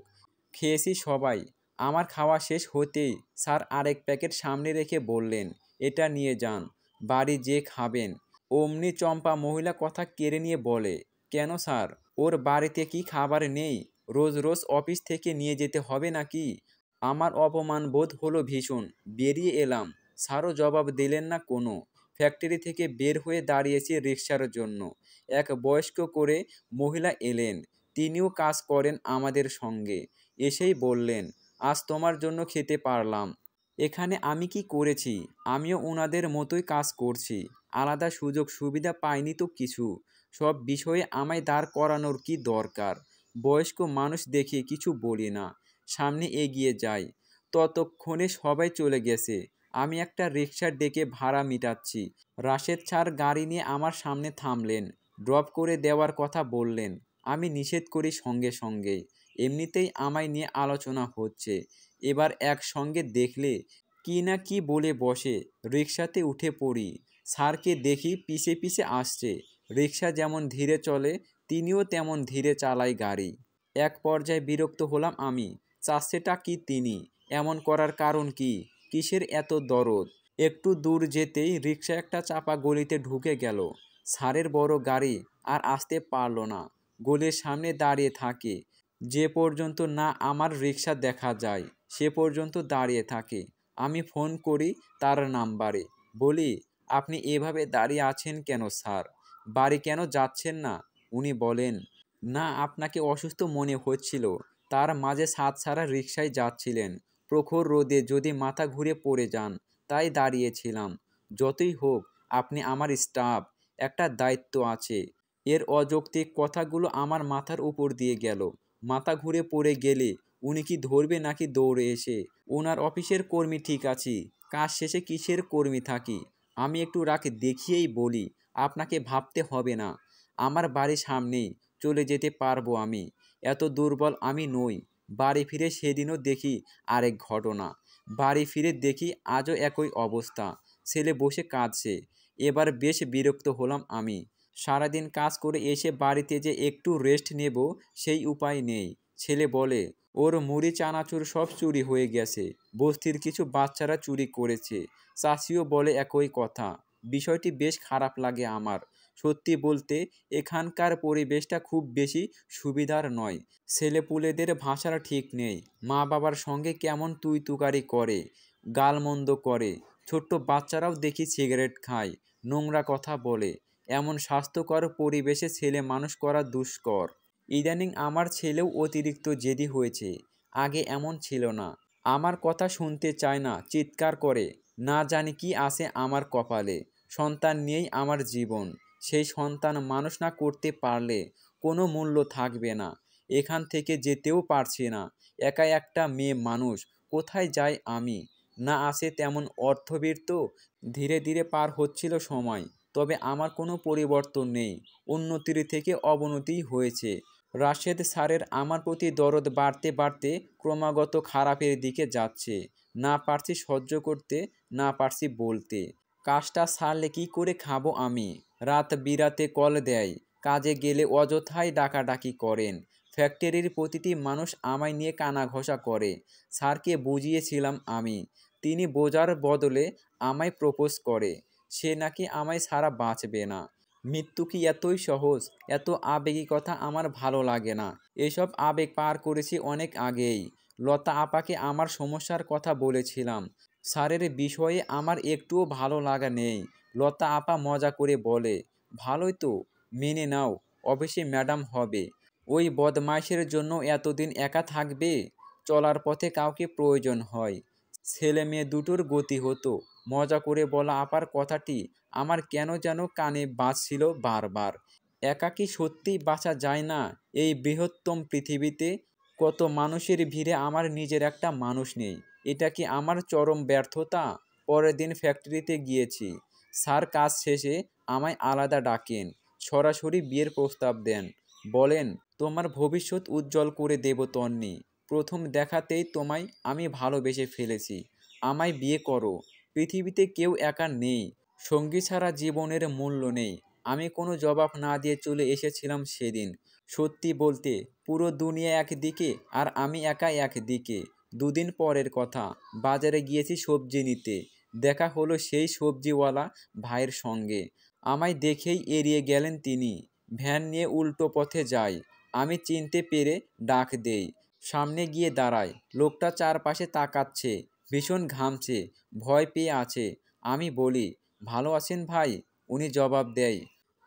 খেয়েছি সবাই। আমার খাওয়া শেষ হতেই স্যার আরেক প্যাকেট সামনে রেখে বললেন, এটা নিয়ে যান, বাড়ি যেয়ে খাবেন। অমনি চম্পা মহিলা কথা কেড়ে নিয়ে বলে, কেন স্যার, ওর বাড়িতে কি খাবার নেই? রোজ রোজ অফিস থেকে নিয়ে যেতে হবে নাকি? আমার অপমান বোধ হলো ভীষণ। বেরিয়ে এলাম। স্যারও জবাব দিলেন না কোনো। ফ্যাক্টরি থেকে বের হয়ে দাঁড়িয়েছি রিকশার জন্য। এক বয়স্ক করে মহিলা এলেন। তিনিও কাজ করেন আমাদের সঙ্গে। এসেই বললেন, আজ তোমার জন্য খেতে পারলাম। এখানে আমি কি করেছি? আমিও ওনাদের মতোই কাজ করছি। আলাদা সুযোগ সুবিধা পাইনি তো কিছু। সব বিষয়ে আমায় দাঁড় করানোর কি দরকার? বয়স্ক মানুষ দেখে কিছু বলি না। সামনে এগিয়ে যাই। ততক্ষণে সবাই চলে গেছে। আমি একটা রিকশা ডেকে ভাড়া মিটাচ্ছি। রাশেদ স্যার গাড়ি নিয়ে আমার সামনে থামলেন। ড্রপ করে দেওয়ার কথা বললেন। আমি নিষেধ করি সঙ্গে সঙ্গেই। এমনিতেই আমায় নিয়ে আলোচনা হচ্ছে। এবার একসঙ্গে দেখলে কি না কি বলে বসে। রিকশাতে উঠে পড়ি। স্যারকে দেখি পিছে পিছে আসছে। রিকশা যেমন ধীরে চলে, তিনিও তেমন ধীরে চালায় গাড়ি। এক পর্যায়ে বিরক্ত হলাম আমি। চাচ্ছেটা কি তিনি? এমন করার কারণ কি? কিসের এত দরদ? একটু দূর যেতেই রিকশা একটা চাপা গলিতে ঢুকে গেল। স্যারের বড় গাড়ি আর আসতে পারল না। গলির সামনে দাঁড়িয়ে থাকে। যে পর্যন্ত না আমার রিকশা দেখা যায় সে পর্যন্ত দাঁড়িয়ে থাকে। আমি ফোন করি তার নাম্বারে। বলি, আপনি এভাবে দাঁড়িয়ে আছেন কেন স্যার? বাড়ি কেন যাচ্ছেন না? উনি বলেন, না, আপনাকে অসুস্থ মনে হচ্ছিল। তার মাঝে ছাদ ছাড়া রিকশায় যাচ্ছিলেন। প্রখর রোদে যদি মাথা ঘুরে পড়ে যান, তাই দাঁড়িয়েছিলাম। যতই হোক, আপনি আমার স্টাফ, একটা দায়িত্ব আছে। এর অযৌক্তিক কথাগুলো আমার মাথার উপর দিয়ে গেল। মাথা ঘুরে পড়ে গেলে উনি কি ধরবে নাকি দৌড়ে এসে? ওনার অফিসের কর্মী ঠিক আছি, কাজ শেষে কিসের কর্মী থাকি? আমি একটু রাগ দেখিয়েই বলি, আপনাকে ভাবতে হবে না, আমার বাড়ির সামনেই, চলে যেতে পারবো আমি। এত দুর্বল আমি নই। বাড়ি ফিরে সেদিনও দেখি আরেক ঘটনা। বাড়ি ফিরে দেখি আজও একই অবস্থা। ছেলে বসে কাঁদছে। এবার বেশ বিরক্ত হলাম আমি। সারাদিন কাজ করে এসে বাড়িতে যে একটু রেস্ট নেব সেই উপায় নেই। ছেলে বলে, ওর মুড়ি চানাচুর সব চুরি হয়ে গেছে। বস্তির কিছু বাচ্চারা চুরি করেছে। চাচিও বলে একই কথা। বিষয়টি বেশ খারাপ লাগে আমার। সত্যি বলতে এখানকার পরিবেশটা খুব বেশি সুবিধার নয়। ছেলেপুলেদের ভাষার ঠিক নেই। মা বাবার সঙ্গে কেমন তুই তুকারি করে, গালমন্দ করে। ছোট্ট বাচ্চারাও দেখি সিগারেট খায়, নোংরা কথা বলে। এমন স্বাস্থ্যকর পরিবেশে ছেলে মানুষ করা দুষ্কর। ইদানিং আমার ছেলেও অতিরিক্ত জেদি হয়েছে। আগে এমন ছিল না। আমার কথা শুনতে চায় না, চিৎকার করে। না জানি কি আছে আমার কপালে। সন্তান নিয়েই আমার জীবন। সেই সন্তান মানুষ না করতে পারলে কোনো মূল্য থাকবে না। এখান থেকে যেতেও পারছি না। একা একটা মেয়ে মানুষ, কোথায় যাই আমি? না আছে তেমন অর্থবীর তো। ধীরে ধীরে পার হচ্ছিল সময়। তবে আমার কোনো পরিবর্তন নেই। উন্নতির থেকে অবনতিই হয়েছে। রাশেদ স্যারের আমার প্রতি দরদ বাড়তে বাড়তে ক্রমাগত খারাপের দিকে যাচ্ছে। না পারছি সহ্য করতে, না পারছি বলতে। কাজটা ছাড়লে কি করে খাবো আমি? রাত বিরাতে কল দেয়। কাজে গেলে অযথাই ডাকাডাকি করেন। ফ্যাক্টরির প্রতিটি মানুষ আমায় নিয়ে কানাঘষা করে। স্যারকে বুঝিয়েছিলাম আমি। তিনি বোঝার বদলে আমায় প্রপোজ করে। সে নাকি আমায় ছাড়া বাঁচবে না। মৃত্যু কি এতই সহজ? এত আবেগী কথা আমার ভালো লাগে না। এসব আবেগ পার করেছি অনেক আগেই। লতা আপাকে আমার সমস্যার কথা বলেছিলাম। স্যারের বিষয়ে আমার একটুও ভালো লাগা নেই। লতা আপা মজা করে বলে, ভালোই তো, মেনে নাও, অফিসে ম্যাডাম হবে। ওই বদমাইশের জন্য এতদিন একা থাকবে? চলার পথে কাউকে প্রয়োজন হয়। ছেলে মেয়ে দুটোর গতি হতো। মজা করে বলা আপার কথাটি আমার কেন যেন কানে বাজছিল বারবার। একা কি সত্যিই বাঁচা যায় না এই বৃহত্তম পৃথিবীতে? কত মানুষের ভিড়ে আমার নিজের একটা মানুষ নেই। এটা কি আমার চরম ব্যর্থতা? পরের দিন ফ্যাক্টরিতে গিয়েছি। স্যার কাজ শেষে আমায় আলাদা ডাকেন। সরাসরি বিয়ের প্রস্তাব দেন। বলেন, তোমার ভবিষ্যৎ উজ্জ্বল করে দেব তন্নি। প্রথম দেখাতেই তোমায় আমি ভালোবেসে ফেলেছি। আমায় বিয়ে করো। পৃথিবীতে কেউ একা নেই। সঙ্গী ছাড়া জীবনের মূল্য নেই। আমি কোনো জবাব না দিয়ে চলে এসেছিলাম সেদিন। সত্যি বলতে পুরো দুনিয়া একদিকে আর আমি একা একদিকে। দুদিন পরের কথা, বাজারে গিয়েছি সবজি নিতে। দেখা হলো সেই সবজিওয়ালা ভাইয়ের সঙ্গে। আমায় দেখেই এড়িয়ে গেলেন তিনি। ভ্যান নিয়ে উল্টো পথে যায়। আমি চিনতে পেরে ডাক দেই। সামনে গিয়ে দাঁড়ায়। লোকটা চারপাশে তাকাচ্ছে, ভীষণ ঘামছে, ভয় পেয়ে আছে। আমি বলি, ভালো আছেন ভাই? উনি জবাব দেয়,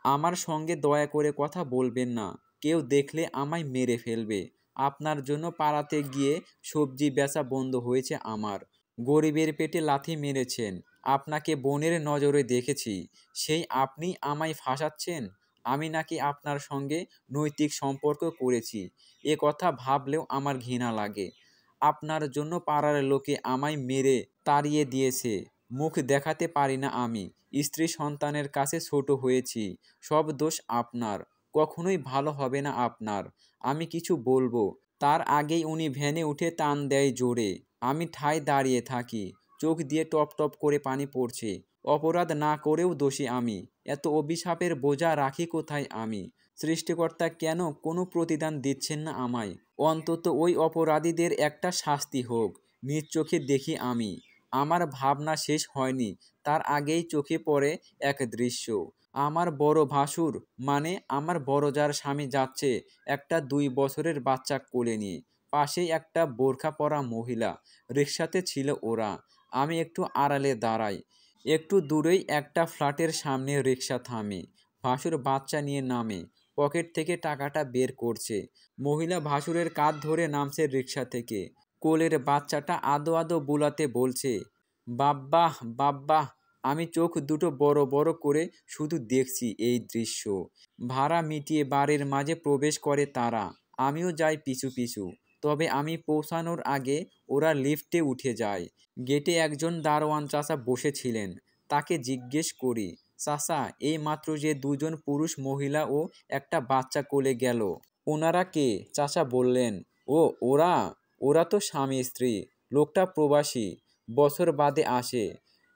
আমার সঙ্গে দয়া করে কথা বলবেন না, কেউ দেখলে আমায় মেরে ফেলবে। আপনার জন্য পাড়াতে গিয়ে সবজি বেচা বন্ধ হয়েছে আমার। গরিবের পেটে লাথি মেরেছেন, আপনাকে বোনের নজরে দেখেছি, সেই আপনি আমায় ফাঁসাচ্ছেন? আমি নাকি আপনার সঙ্গে নৈতিক সম্পর্ক করেছি, এ কথা ভাবলেও আমার ঘৃণা লাগে। আপনার জন্য পাড়ার লোকে আমায় মেরে তাড়িয়ে দিয়েছে। মুখ দেখাতে পারি না আমি, স্ত্রী সন্তানের কাছে ছোট হয়েছি। সব দোষ আপনার, কখনোই ভালো হবে না আপনার। আমি কিছু বলবো, তার আগেই উনি ভ্যানে উঠে টান দেয় জোরে। আমি ঠায় দাঁড়িয়ে থাকি, চোখ দিয়ে টপ টপ করে পানি পড়ছে। অপরাধ না করেও দোষী আমি, এত অভিশাপের বোঝা রাখি কোথায় আমি? সৃষ্টিকর্তা কেন কোনো প্রতিদান দিচ্ছেন না আমায়? অন্তত ওই অপরাধীদের একটা শাস্তি হোক। নিজ চোখে দেখি আমি। আমার ভাবনা শেষ হয়নি, তার আগেই চোখে পড়ে এক দৃশ্য। আমার বড় ভাসুর, মানে আমার বড় যার স্বামী যাচ্ছে একটা 2 বছরের বাচ্চা কোলে নিয়ে। পাশেই একটা বোরখা পরা মহিলা, রিকশাতে ছিল ওরা। আমি একটু আড়ালে দাঁড়াই। একটু দূরেই একটা ফ্ল্যাটের সামনে রিকশা থামে। ভাসুর বাচ্চা নিয়ে নামে, পকেট থেকে টাকাটা বের করছে। মহিলা ভাসুরের কাঁধ ধরে নামছে রিকশা থেকে। কোলের বাচ্চাটা আদো আদো বুলাতে বলছে, বাব্বাহ বাব্বাহ। আমি চোখ দুটো বড় বড় করে শুধু দেখছি এই দৃশ্য। ভাড়া মিটিয়ে বাড়ির মাঝে প্রবেশ করে তারা। আমিও যাই পিছু পিছু। তবে আমি পৌঁছানোর আগে ওরা লিফটে উঠে যায়। গেটে একজন দারোয়ান চাচা বসেছিলেন। তাকে জিজ্ঞেস করি, চাচা, এই মাত্র যে দুজন পুরুষ মহিলা ও একটা বাচ্চা কোলে গেল, ওনারা কে? চাচা বললেন, ও ওরা ওরা তো স্বামী স্ত্রী। লোকটা প্রবাসী, বছর বাদে আসে।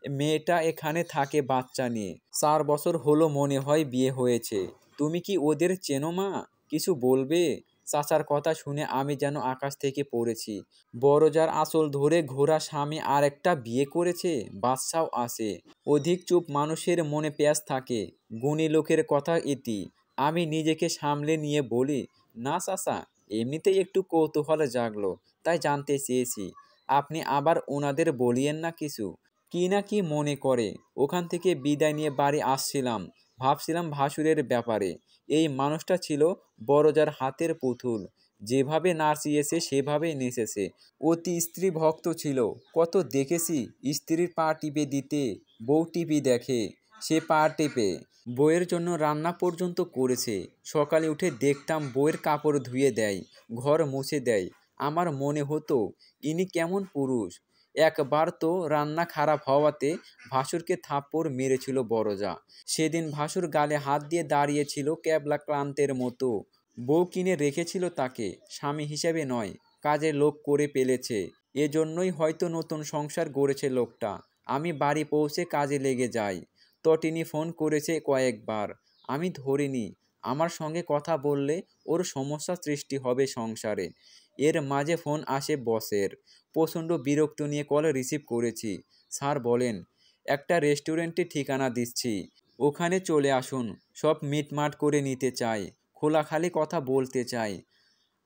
মেয়েটা এখানে থাকে বাচ্চা নিয়ে। 4 বছর হলো মনে হয় বিয়ে হয়েছে। তুমি কি ওদের চেনো মা? কিছু বলবে? চাচার কথা শুনে আমি যেন আকাশ থেকে পড়েছি। বড় যার আঁচল ধরে ঘোরা স্বামী আর একটা বিয়ে করেছে, বাচ্চাও আছে। অধিক চুপ মানুষের মনে পেঁয়াজ থাকে, গুণী লোকের কথা ইতি। আমি নিজেকে সামলে নিয়ে বলি, না চাচা, এমনিতেই একটু কৌতূহল জাগলো, তাই জানতে চেয়েছি। আপনি আবার ওনাদের বলিয়েন না কিছু। কি না কি মনে করে। ওখান থেকে বিদায় নিয়ে বাড়ি আসছিলাম, ভাবছিলাম ভাসুরের ব্যাপারে। এই মানুষটা ছিল বড়জার হাতের পুতুল, যেভাবে নাচিয়েছে সেভাবেই নেচেছে। অতি স্ত্রী ভক্ত ছিল। কত দেখেছি স্ত্রীর পা টিপে দিতে, বউ টিপি দেখে, সে পা টেপে। বউয়ের জন্য রান্না পর্যন্ত করেছে। সকালে উঠে দেখতাম বউয়ের কাপড় ধুয়ে দেয়, ঘর মুছে দেয়। আমার মনে হতো, ইনি কেমন পুরুষ। একবার তো রান্না খারাপ হওয়াতে ভাসুরকে থাপ্পড় মেরেছিল বড়জা। সেদিন ভাসুর গালে হাত দিয়ে দাঁড়িয়েছিল ক্যাবলা ক্লান্তের মতো। বউ কিনে রেখেছিল তাকে, স্বামী হিসেবে নয়, কাজের লোক করে পেলেছে। এজন্যই হয়তো নতুন সংসার গড়েছে লোকটা। আমি বাড়ি পৌঁছে কাজে লেগে যাই। তটিনী ফোন করেছে কয়েকবার, আমি ধরিনি। আমার সঙ্গে কথা বললে ওর সমস্যা সৃষ্টি হবে সংসারে। এর মাঝে ফোন আসে বসের। প্রচণ্ড বিরক্ত নিয়ে কল রিসিভ করেছি। স্যার বলেন, একটা রেস্টুরেন্টে ঠিকানা দিচ্ছি, ওখানে চলে আসুন। সব মিটমাট করে নিতে চাই, খোলাখালি কথা বলতে চাই।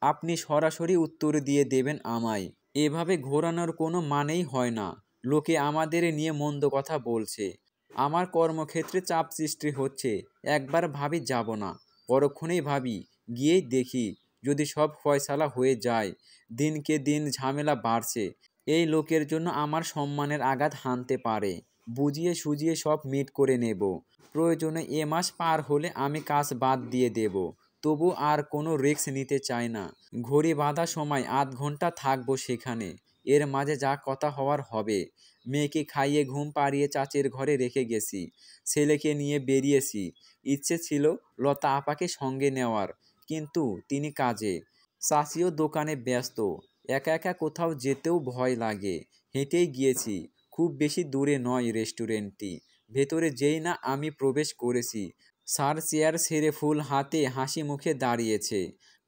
আপনি সরাসরি উত্তর দিয়ে দেবেন আমায়। এভাবে ঘোরানোর কোনো মানেই হয় না। লোকে আমাদের নিয়ে মন্দ কথা বলছে। আমার কর্মক্ষেত্রে চাপ সৃষ্টি হচ্ছে। একবার ভাবি যাব না, পরক্ষণেই ভাবি গিয়েই দেখি। যদি সব ফয়সালা হয়ে যায়। দিনকে দিন ঝামেলা বাড়ছে। এই লোকের জন্য আমার সম্মানের আঘাত হানতে পারে। বুঝিয়ে সুঝিয়ে সব মিট করে নেব। প্রয়োজনে এ মাস পার হলে আমি কাজ বাদ দিয়ে দেব। তবু আর কোনো রিস্ক নিতে চাই না। ঘড়ি বাঁধা সময়, আধ ঘন্টা থাকবো সেখানে। এর মাঝে যা কথা হওয়ার হবে। মেয়েকে খাইয়ে ঘুম পাড়িয়ে চাচির ঘরে রেখে গেছি। ছেলেকে নিয়ে বেরিয়েছি। ইচ্ছে ছিল লতা আপাকে সঙ্গে নেওয়ার, কিন্তু তিনি কাজে, চাচিও দোকানে ব্যস্ত। একা একা কোথাও যেতেও ভয় লাগে। হেঁটেই গিয়েছি। খুব বেশি দূরে নয় রেস্টুরেন্টটি। ভেতরে যেই না আমি প্রবেশ করেছি, স্যার চেয়ার ছেড়ে ফুল হাতে হাসি মুখে দাঁড়িয়েছে।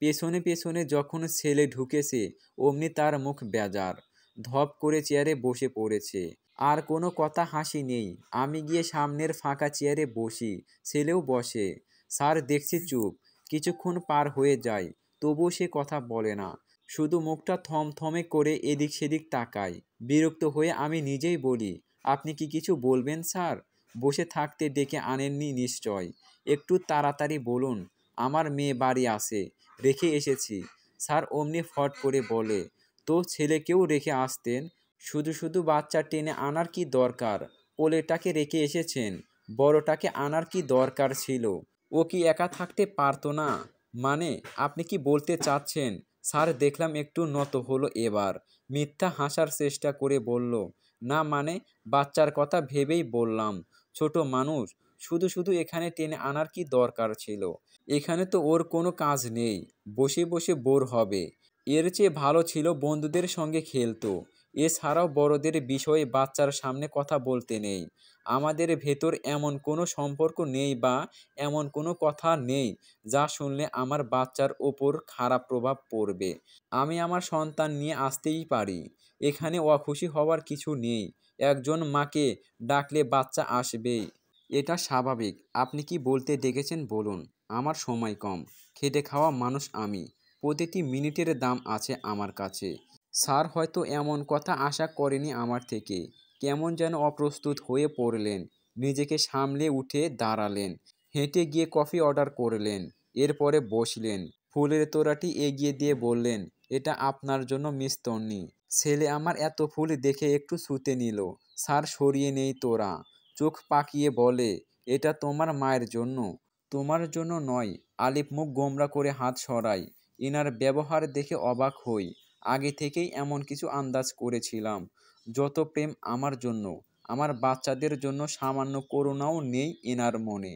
পেছনে পেছনে যখন ছেলে ঢুকেছে, অমনি তার মুখ বেজার। ধপ করে চেয়ারে বসে পড়েছে। আর কোনো কথা হাসি নেই। আমি গিয়ে সামনের ফাঁকা চেয়ারে বসি, ছেলেও বসে। স্যার দেখছি চুপ। কিছুক্ষণ পার হয়ে যায়, তবুও সে কথা বলে না। শুধু মুখটা থমথমে করে এদিক সেদিক তাকায়। বিরক্ত হয়ে আমি নিজেই বলি, আপনি কি কিছু বলবেন স্যার? বসে থাকতে ডেকে আনেননি নিশ্চয়। একটু তাড়াতাড়ি বলুন। আমার মেয়ে বাড়ি আছে, রেখে এসেছি। স্যার অমনি ফট করে বলে, তো ছেলেকেও রেখে আসতেন। শুধু শুধু বাচ্চা টেনে আনার কি দরকার? কোলেটাকে রেখে এসেছেন, বড়টাকে আনার কি দরকার ছিল? ও কি একা থাকতে পারতো না? মানে আপনি কি বলতে চাচ্ছেন? স্যার দেখলাম একটু নত হলো এবার। মিথ্যা হাসার চেষ্টা করে বলল, না মানে বাচ্চার কথা ভেবেই বললাম। ছোট মানুষ, শুধু শুধু এখানে টেনে আনার কি দরকার ছিল? এখানে তো ওর কোনো কাজ নেই, বসে বসে বোর হবে। এর চেয়ে ভালো ছিল বন্ধুদের সঙ্গে খেলতো। এছাড়াও বড়দের বিষয়ে বাচ্চার সামনে কথা বলতে নেই। আমাদের ভেতর এমন কোনো সম্পর্ক নেই বা এমন কোনো কথা নেই যা শুনলে আমার বাচ্চার ওপর খারাপ প্রভাব পড়বে। আমি আমার সন্তান নিয়ে আসতেই পারি। এখানে অখুশি হওয়ার কিছু নেই। একজন মাকে ডাকলে বাচ্চা আসবেই। এটা স্বাভাবিক। আপনি কি বলতে ডেকেছেন বলুন। আমার সময় কম, খেটে খাওয়া মানুষ আমি। প্রতিটি মিনিটের দাম আছে আমার কাছে। স্যার হয়তো এমন কথা আশা করেনি আমার থেকে। কেমন যেন অপ্রস্তুত হয়ে পড়লেন। নিজেকে সামলে উঠে দাঁড়ালেন। হেঁটে গিয়ে কফি অর্ডার করলেন। এরপরে বসলেন। ফুলের তোড়াটি এগিয়ে দিয়ে বললেন, এটা আপনার জন্য মিস তন্নি। ছেলে আমার এত ফুল দেখে একটু ছুঁতে নিল। স্যার সরিয়ে নেই তোড়া। চোখ পাকিয়ে বলে, এটা তোমার মায়ের জন্য, তোমার জন্য নয়। আলিফ মুখ গোমড়া করে হাত সরায়। এনার ব্যবহার দেখে অবাক হই। আগে থেকেই এমন কিছু আন্দাজ করেছিলাম। যত প্রেম আমার জন্য, আমার বাচ্চাদের জন্য সামান্য করুণাও নেই এনার মনে।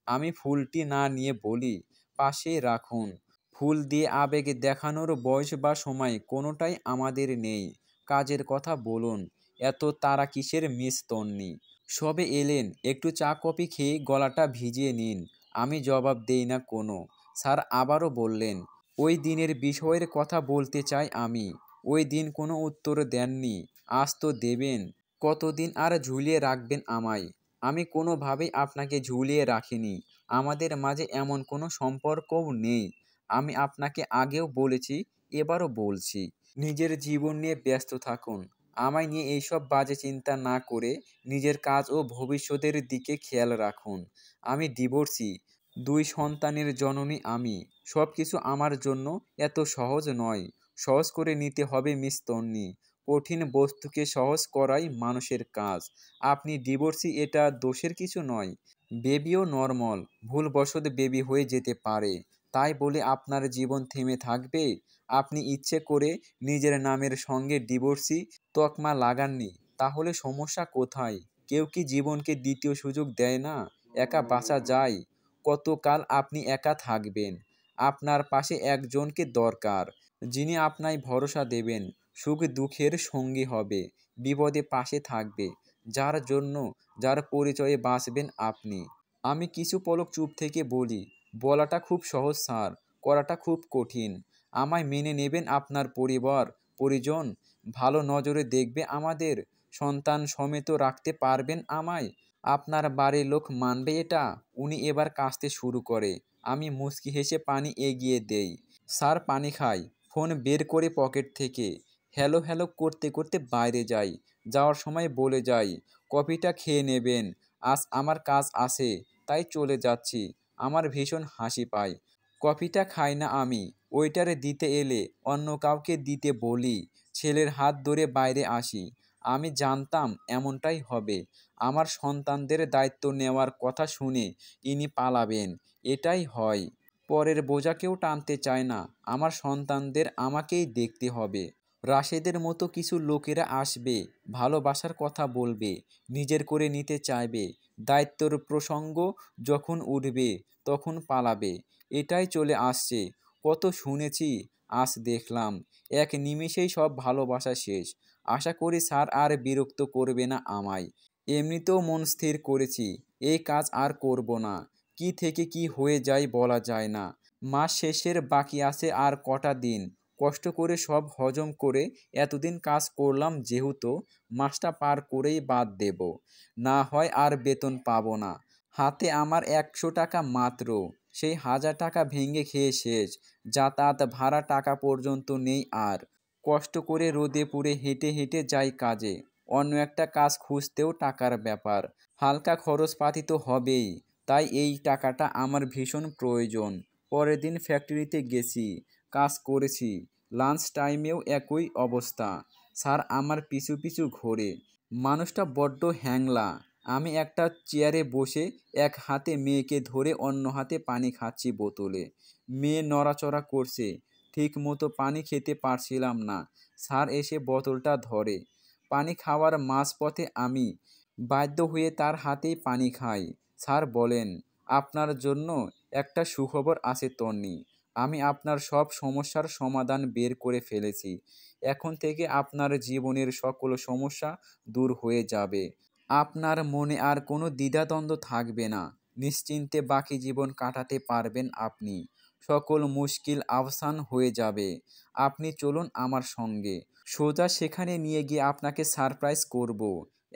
আমি ফুলটি না নিয়ে বলি, পাশে রাখুন। ফুল দিয়ে আবেগ দেখানোর বয়স বা সময় কোনোটাই আমাদের নেই। কাজের কথা বলুন। এত তাড়া কিসের মিস তন্নি? সবে এলেন, একটু চা কফি খেয়ে গলাটা ভিজিয়ে নিন। আমি জবাব দেই না কোনো। স্যার আবারও বললেন, ওই দিনের বিষয়ের কথা বলতে চাই আমি। ওই দিন কোনো উত্তর দেননি। আজ তো দেবেন। কতদিন আর ঝুলিয়ে রাখবেন আমায়? আমি কোনোভাবেই আপনাকে ঝুলিয়ে রাখিনি। আমাদের মাঝে এমন কোনো সম্পর্কও নেই। আমি আপনাকে আগেও বলেছি, এবারও বলছি। নিজের জীবন নিয়ে ব্যস্ত থাকুন। আমায় নিয়ে এইসব বাজে চিন্তা না করে নিজের কাজ ও ভবিষ্যতের দিকে খেয়াল রাখুন। আমি ডিভোর্সি। 2 সন্তানের জননী আমি। সব কিছু আমার জন্য এত সহজ নয়। সহজ করে নিতে হবে মিস তন্নি। কঠিন বস্তুকে সহজ করাই মানুষের কাজ। আপনি ডিভোর্সি, এটা দোষের কিছু নয়। বেবিও নরমাল। ভুলবশত বেবি হয়ে যেতে পারে। তাই বলে আপনার জীবন থেমে থাকবে? আপনি ইচ্ছে করে নিজের নামের সঙ্গে ডিভোর্সি তকমা লাগাননি। তাহলে সমস্যা কোথায়? কেউ কি জীবনকে দ্বিতীয় সুযোগ দেয় না? একা বাঁচা যায়? কতকাল আপনি একা থাকবেন? আপনার পাশে একজনকে দরকার, যিনি আপনায় ভরসা দেবেন, সুখ দুঃখের সঙ্গী হবে, বিপদে পাশে থাকবে, যার জন্য, যার পরিচয়ে বাঁচবেন আপনি। আমি কিছু পলক চুপ থেকে বলি, বলাটা খুব সহজ স্যার, করাটা খুব কঠিন। আমায় মেনে নেবেন আপনার পরিবার, পরিজন? ভালো নজরে দেখবে আমাদের? সন্তান সমেত রাখতে পারবেন আমায়? আপনার বাড়ির লোক মানবে এটা? উনি এবার কাশতে শুরু করে। আমি মুচকি হেসে পানি এগিয়ে দেই। স্যার পানি খায়। ফোন বের করে পকেট থেকে। হ্যালো হ্যালো করতে করতে বাইরে যাই। যাওয়ার সময় বলে যাই, কফিটা খেয়ে নেবেন। আজ আমার কাজ আছে, তাই চলে যাচ্ছি। আমার ভীষণ হাসি পায়। কফিটা খাই না আমি। ওয়েটারে দিতে এলে অন্য কাউকে দিতে বলি। ছেলের হাত ধরে বাইরে আসি। আমি জানতাম এমনটাই হবে। আমার সন্তানদের দায়িত্ব নেওয়ার কথা শুনে ইনি পালাবেন। এটাই হয়। পরের বোঝা কেউ টানতে চায় না। আমার সন্তানদের আমাকেই দেখতে হবে। রাশেদের মতো কিছু লোকেরা আসবে, ভালোবাসার কথা বলবে, নিজের করে নিতে চাইবে। দায়িত্বর প্রসঙ্গ যখন উঠবে তখন পালাবে। এটাই চলে আসছে। কত শুনেছি, আজ দেখলাম। এক নিমেষেই সব ভালোবাসা শেষ। আশা করি স্যার আর বিরক্ত করবে না আমায়। এমনিতেও মন স্থির করেছি, এই কাজ আর করব না। কি থেকে কি হয়ে যায় বলা যায় না। মাস শেষের বাকি আছে আর কটা দিন। কষ্ট করে সব হজম করে এতদিন কাজ করলাম যেহেতু মাসটা পার করেই বাদ দেব, না হয় আর বেতন পাবো না। হাতে আমার 100 টাকা মাত্র, সেই 1000 টাকা ভেঙে খেয়ে শেষ। যাতায়াত ভাড়া টাকা পর্যন্ত নেই আর। কষ্ট করে রোদে পুড়ে হেঁটে হেঁটে যাই কাজে, অন্য একটা কাজ খুঁজতেও টাকার ব্যাপার, হালকা খরচপাতি তো হবেই। তাই এই টাকাটা আমার ভীষণ প্রয়োজন। পরের দিন ফ্যাক্টরিতে গেছি, কাজ করেছি। লাঞ্চ টাইমেও একই অবস্থা। স্যার আমার পিছু পিছু ঘোরে। মানুষটা বড্ড হ্যাংলা। আমি একটা চেয়ারে বসে এক হাতে মেয়েকে ধরে অন্য হাতে পানি খাচ্ছি বোতলে। মেয়ে নড়াচড়া করছে, ঠিক মতো পানি খেতে পারছিলাম না। স্যার এসে বোতলটা ধরে। পানি খাওয়ার মাঝপথে আমি বাধ্য হয়ে তার হাতেই পানি খাই। স্যার বলেন, আপনার জন্য একটা সুখবর আছে তন্নি। আমি আপনার সব সমস্যার সমাধান বের করে ফেলেছি। এখন থেকে আপনার জীবনের সকল সমস্যা দূর হয়ে যাবে। আপনার মনে আর কোনো দ্বিধাদ্বন্দ্ব থাকবে না। নিশ্চিন্তে বাকি জীবন কাটাতে পারবেন আপনি। সকল মুশকিল আফসান হয়ে যাবে। আপনি চলুন আমার সঙ্গে। সোজা সেখানে নিয়ে গিয়ে আপনাকে সারপ্রাইজ করব।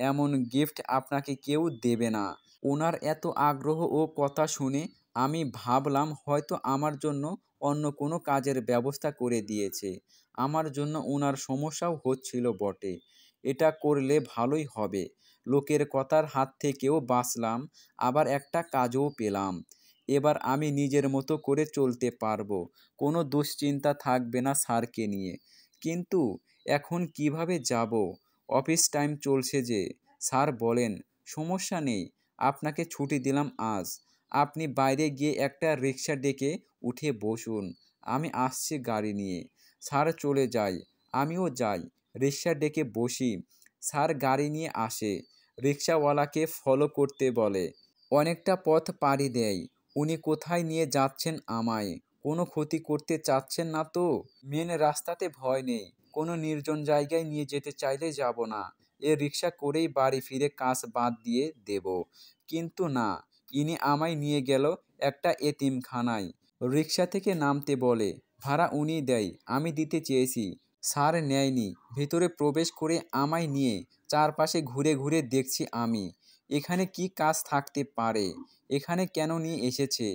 এমন গিফট আপনাকে কেউ দেবে না। ওনার এত আগ্রহ ও কথা শুনে আমি ভাবলাম হয়তো আমার জন্য অন্য কোনো কাজের ব্যবস্থা করে দিয়েছে। আমার জন্য ওনার সমস্যাও হচ্ছিল বটে। এটা করলে ভালোই হবে। লোকের কথার হাত থেকেও বাঁচলাম, আবার একটা কাজও পেলাম। এবার আমি নিজের মতো করে চলতে পারবো। কোনো দুশ্চিন্তা থাকবে না স্যারকে নিয়ে। কিন্তু এখন কিভাবে যাব? অফিস টাইম চলছে যে। স্যার বলেন, সমস্যা নেই, আপনাকে ছুটি দিলাম আজ। আপনি বাইরে গিয়ে একটা রিক্সা ডেকে উঠে বসুন, আমি আসছি গাড়ি নিয়ে। স্যার চলে যায়, আমিও যাই, রিক্সা ডেকে বসি। স্যার গাড়ি নিয়ে আসে, রিক্সাওয়ালাকে ফলো করতে বলে। অনেকটা পথ পাড়ি দেয়। উনি কোথায় নিয়ে যাচ্ছেন আমায়? কোনো ক্ষতি করতে চাচ্ছেন না তো? মেন রাস্তাতে ভয় নেই, কোনো নির্জন জায়গায় নিয়ে যেতে চাইলে যাব না। এ রিক্সা করেই বাড়ি ফিরে কাজ বাদ দিয়ে দেব। কিন্তু না, ইনি আমায় নিয়ে গেল একটা এতিমখানায়। রিক্সা থেকে নামতে বলে, ভাড়া উনিই দেয়, আমি দিতে চেয়েছি। স্যার নেয়নি। ভেতরে প্রবেশ করে আমায় নিয়ে চারপাশে ঘুরে ঘুরে দেখছি আমি। এখানে কি কাজ থাকতে পারে? এখানে কেন নিয়ে এসেছে?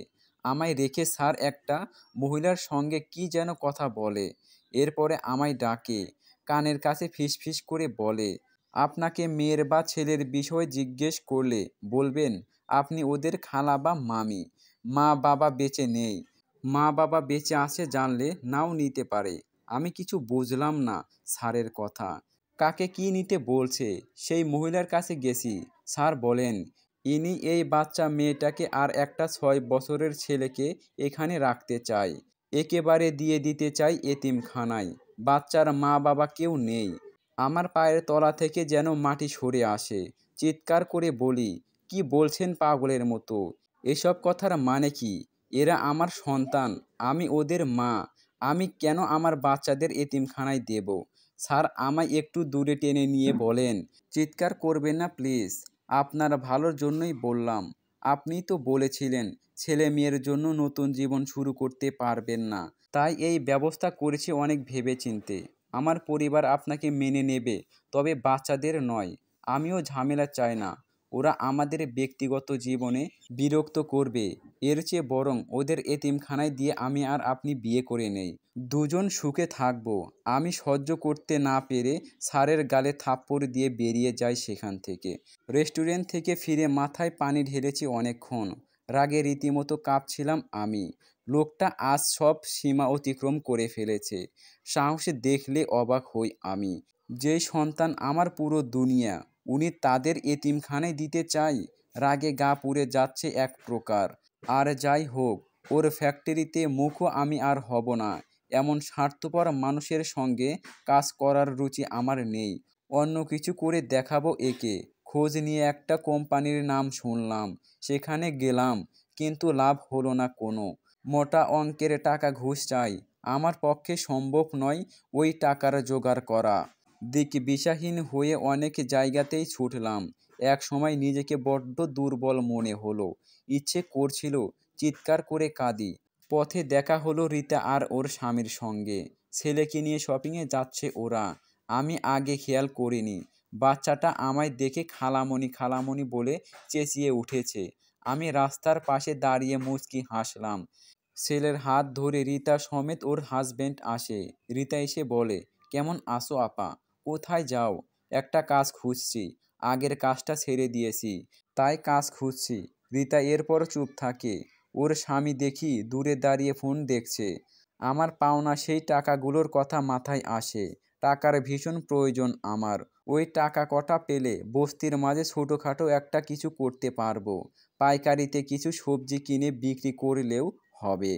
আমায় রেখে স্যার একটা মহিলার সঙ্গে কি যেন কথা বলে। এরপরে আমায় ডাকে, কানের কাছে ফিসফিস করে বলে, আপনাকে মেয়ের বা ছেলের বিষয়ে জিজ্ঞেস করলে বলবেন আপনি ওদের খালা বা মামি। মা বাবা বেঁচে নেই। মা বাবা বেঁচে আছে জানলে নাও নিতে পারে। আমি কিছু বুঝলাম না স্যারের কথা। কাকে কি নিতে বলছে? সেই মহিলার কাছে গেছি। স্যার বলেন, ইনি এই বাচ্চা মেয়েটাকে আর একটা 6 বছরের ছেলেকে এখানে রাখতে চায়। একেবারে দিয়ে দিতে চাই এতিমখানায়। বাচ্চার মা বাবা কেউ নেই। আমার পায়ের তলা থেকে যেন মাটি সরে আসে। চিৎকার করে বলি, কি বলছেন পাগলের মতো? এসব কথার মানে কি? এরা আমার সন্তান, আমি ওদের মা। আমি কেন আমার বাচ্চাদের এতিমখানায় দেব? স্যার আমায় একটু দূরে টেনে নিয়ে বলেন, চিৎকার করবেন না প্লিজ। আপনার ভালোর জন্যই বললাম। আপনিই তো বলেছিলেন ছেলে মেয়ের জন্য নতুন জীবন শুরু করতে পারবেন না। তাই এই ব্যবস্থা করেছি অনেক ভেবেচিন্তে। আমার পরিবার আপনাকে মেনে নেবে, তবে বাচ্চাদের নয়। আমিও ঝামেলা চাই না। ওরা আমাদের ব্যক্তিগত জীবনে বিরক্ত করবে। এর চেয়ে বরং ওদের এতিমখানায় দিয়ে আমি আর আপনি বিয়ে করে নেই। দুজন সুখে থাকবো। আমি সহ্য করতে না পেরে স্যারের গালে থাপ্পড় দিয়ে বেরিয়ে যাই সেখান থেকে। রেস্টুরেন্ট থেকে ফিরে মাথায় পানি ঢেলেছি অনেকক্ষণ। রাগে রীতিমতো কাঁপছিলাম আমি। লোকটা আজ সব সীমা অতিক্রম করে ফেলেছে। সাহসে দেখলে অবাক হই আমি। যেই সন্তান আমার পুরো দুনিয়া, উনি তাদের এতিমখানায় দিতে চাই। রাগে গা পুড়ে যাচ্ছে এক প্রকার। আর যাই হোক, ওর ফ্যাক্টরিতে মুখও আমি আর হব না। এমন স্বার্থপর মানুষের সঙ্গে কাজ করার রুচি আমার নেই। অন্য কিছু করে দেখাবো একে। খোঁজ নিয়ে একটা কোম্পানির নাম শুনলাম, সেখানে গেলাম, কিন্তু লাভ হলো না কোনো। মোটা অঙ্কের টাকা ঘুষ চাই। আমার পক্ষে সম্ভব নয় ওই টাকার জোগাড় করা। দিকদিশাহীন হয়ে অনেক জায়গাতেই ছুটলাম। এক সময় নিজেকে বড্ড দুর্বল মনে হলো। ইচ্ছে করছিল চিৎকার করে কাঁদি। পথে দেখা হলো রীতা আর ওর স্বামীর সঙ্গে। ছেলেকে নিয়ে শপিংয়ে যাচ্ছে ওরা। আমি আগে খেয়াল করিনি। বাচ্চাটা আমায় দেখে খালামণি খালামণি বলে চেঁচিয়ে উঠেছে। আমি রাস্তার পাশে দাঁড়িয়ে মুচকি হাসলাম। ছেলের হাত ধরে রীতা সমেত ওর হাজবেন্ড আসে। রীতা এসে বলে, কেমন আছো আপা? কোথায় যাও? একটা কাজ খুঁজছি। আগের কাজটা ছেড়ে দিয়েছি, তাই কাজ খুঁজছি। রীতা এরপর চুপ থাকে। ওর স্বামী দেখি দূরে দাঁড়িয়ে ফোন দেখছে। আমার পাওনা সেই টাকাগুলোর কথা মাথায় আসে। টাকার ভীষণ প্রয়োজন আমার। ওই টাকা কটা পেলে বস্তির মাঝে ছোটোখাটো একটা কিছু করতে পারবো। পাইকারিতে কিছু সবজি কিনে বিক্রি করলেও হবে।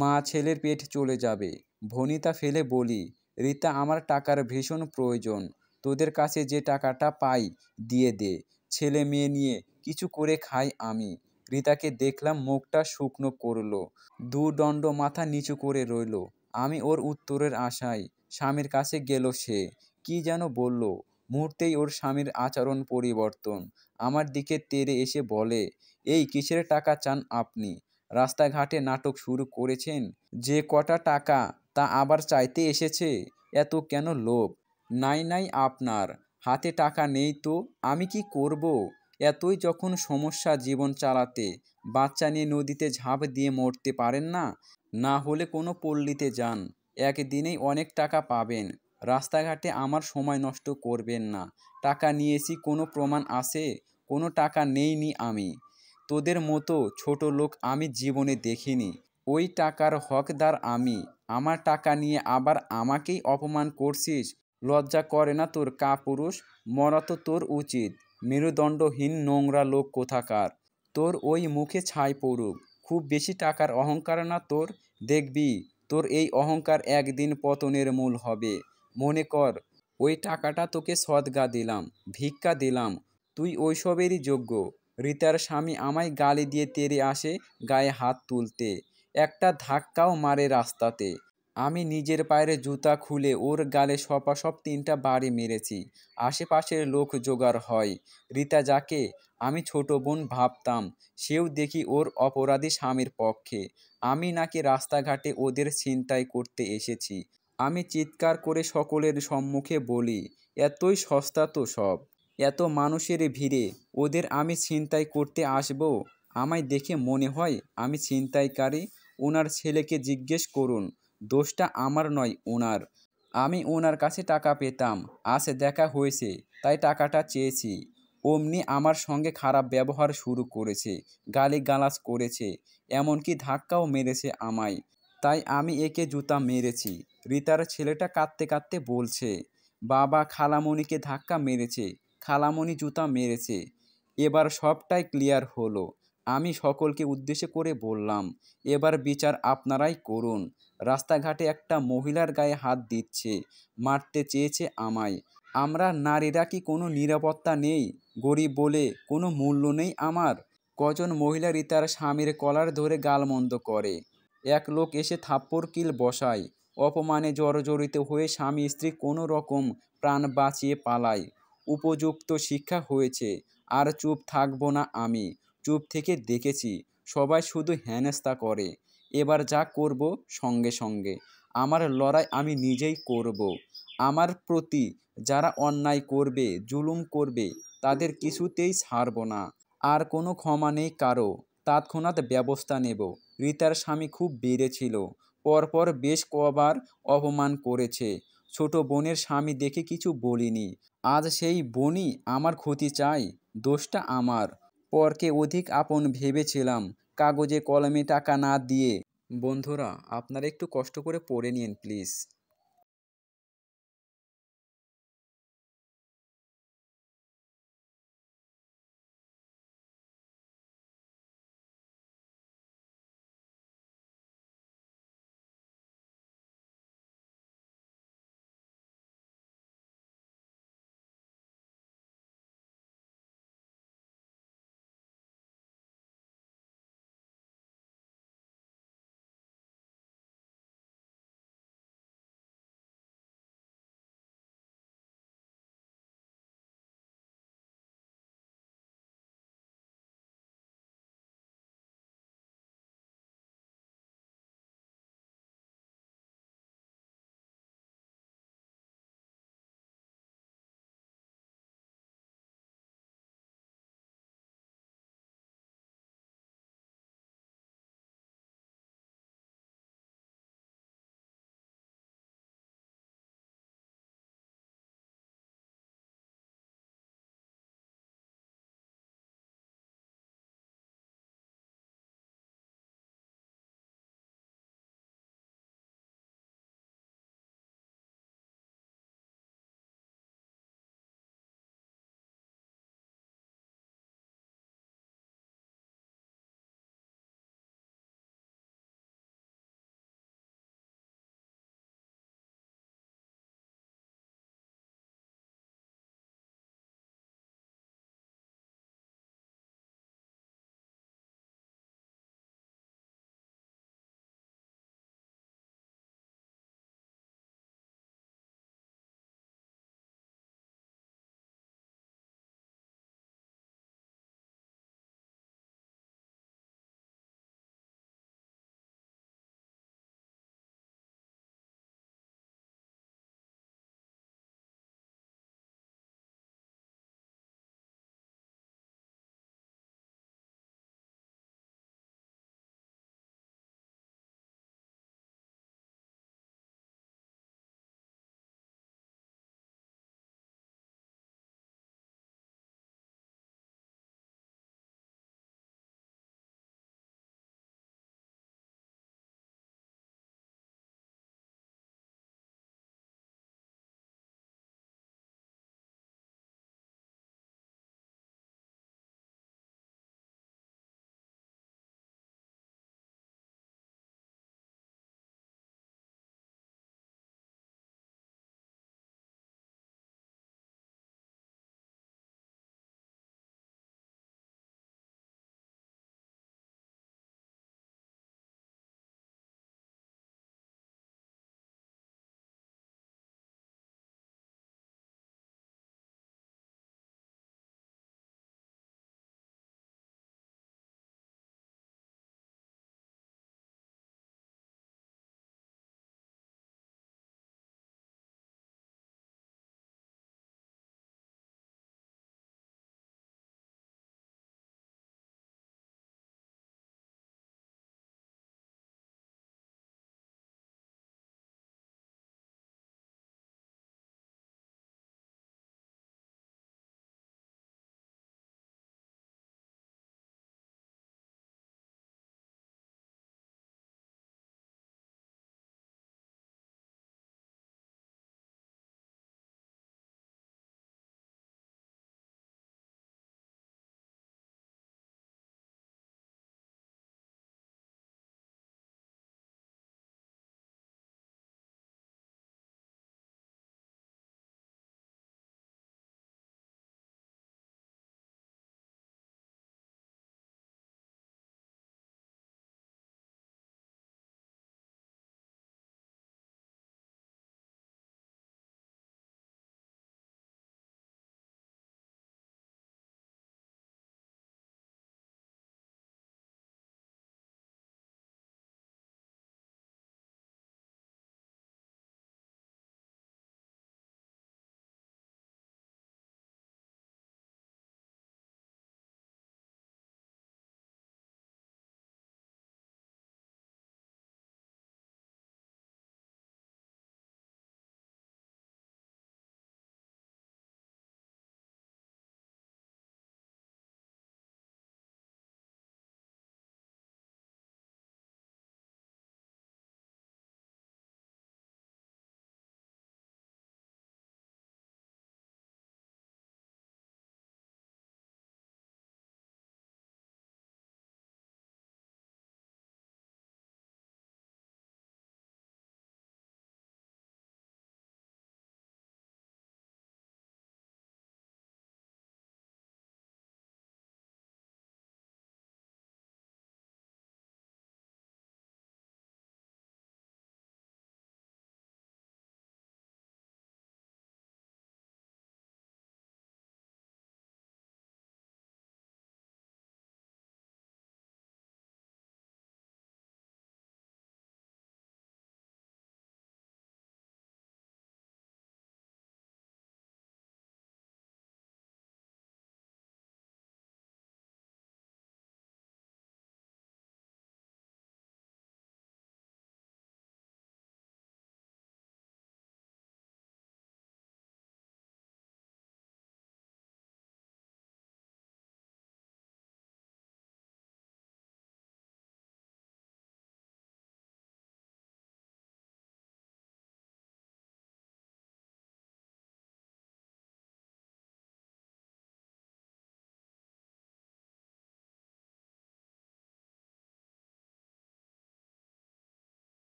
মা ছেলের পেট চলে যাবে। ভনিতা ফেলে বলি, রীতা আমার টাকার ভীষণ প্রয়োজন। তোদের কাছে যে টাকাটা পাই দিয়ে দে। ছেলে মেয়ে নিয়ে কিছু করে খাই আমি। রীতাকে দেখলাম মুখটা শুকনো করলো। দুদণ্ড মাথা নিচু করে রইল। আমি ওর উত্তরের আশায়। স্বামীর কাছে গেল সে। কি যেন বলল। মুহূর্তেই ওর স্বামীর আচরণ পরিবর্তন। আমার দিকে তেড়ে এসে বলে, এই কিসের টাকা চান আপনি? রাস্তাঘাটে নাটক শুরু করেছেন? যে কটা টাকা তা আবার চাইতে এসেছে? এত কেন লোভ? নাই নাই আপনার হাতে টাকা নেই তো আমি কি করব? এতই যখন সমস্যা জীবন চালাতে, বাচ্চা নিয়ে নদীতে ঝাঁপ দিয়ে মরতে পারেন না? না হলে কোনো পল্লীতে যান, একদিনেই অনেক টাকা পাবেন। রাস্তাঘাটে আমার সময় নষ্ট করবেন না। টাকা নিয়েছি কোনো প্রমাণ আছে? কোনো টাকা নেইনি আমি। তোদের মতো ছোট লোক আমি জীবনে দেখিনি। ওই টাকার হকদার আমি। আমার টাকা নিয়ে আবার আমাকেই অপমান করছিস? লজ্জা করে না তোর কাপুরুষ? মরা তো তোর উচিত। মেরুদণ্ডহীন নোংরা লোক কোথাকার। তোর ওই মুখে ছাই পড়ুক। খুব বেশি টাকার অহংকার না তোর? দেখবি তোর এই অহংকার একদিন পতনের মূল হবে। মনে কর ওই টাকাটা তোকে সদগা দিলাম, ভিক্ষা দিলাম। তুই ওইসবেরই যোগ্য। রীতার স্বামী আমায় গালি দিয়ে তেড়ে আসে গায়ে হাত তুলতে। একটা ধাক্কাও মারে রাস্তাতে। আমি নিজের পায়ের জুতা খুলে ওর গালে সপাসপ 3টা বাড়ি মেরেছি। আশেপাশের লোক জোগাড় হয়। রীতা যাকে আমি ছোট বোন ভাবতাম, সেও দেখি ওর অপরাধী স্বামীর পক্ষে। আমি নাকি রাস্তাঘাটে ওদের ছিনতাই করতে এসেছি। আমি চিৎকার করে সকলের সম্মুখে বলি, এতই সস্তা তো সব। এত মানুষের ভিড়ে ওদের আমি ছিনতাই করতে আসবো? আমায় দেখে মনে হয় আমি ছিনতাইকারী? ওনার ছেলেকে জিজ্ঞেস করুন। দোষটা আমার নয় ওনার। আমি ওনার কাছে টাকা পেতাম, আজ দেখা হয়েছে তাই টাকাটা চেয়েছি। অমনি আমার সঙ্গে খারাপ ব্যবহার শুরু করেছে, গালিগালাজ করেছে, এমনকি ধাক্কাও মেরেছে আমায়। তাই আমি একে জুতা মেরেছি। রীতার ছেলেটা কাঁদতে কাঁদতে বলছে, বাবা খালামণিকে ধাক্কা মেরেছে, খালামণি জুতা মেরেছে। এবার সবটাই ক্লিয়ার হলো। আমি সকলকে উদ্দেশ্য করে বললাম, এবার বিচার আপনারাই করুন। রাস্তাঘাটে একটা মহিলার গায়ে হাত দিচ্ছে, মারতে চেয়েছে আমায়। আমরা নারীরা কি কোনো নিরাপত্তা নেই? গরিব বলে কোনো মূল্য নেই আমার? কজন মহিলা রীতার স্বামীর কলার ধরে গালমন্দ করে। এক লোক এসে থাপ্পড় কিল বসায়। অপমানে জর্জরিত হয়ে স্বামী স্ত্রী কোনো রকম প্রাণ বাঁচিয়ে পালায়। উপযুক্ত শিক্ষা হয়েছে। আর চুপ থাকবো না আমি। চুপ থেকে দেখেছি সবাই শুধু হেনস্থা করে। এবার যা করব সঙ্গে সঙ্গে। আমার লড়াই আমি নিজেই করব। আমার প্রতি যারা অন্যায় করবে, জুলুম করবে, তাদের কিছুতেই ছাড়ব না। আর কোনো ক্ষমা নেই কারো। তৎক্ষণাৎ ব্যবস্থা নেব। রীতার স্বামী খুব বেড়েছিল। পরপর বেশ কবার অপমান করেছে। ছোট বোনের স্বামী দেখে কিছু বলিনি। আজ সেই বোনই আমার ক্ষতি চায়। দোষটা আমার। পরকে অধিক আপন ভেবেছিলাম, কাগজে কলমে টাকা না দিয়ে। বন্ধুরা, আপনারা একটু কষ্ট করে পড়ে নিন প্লিজ।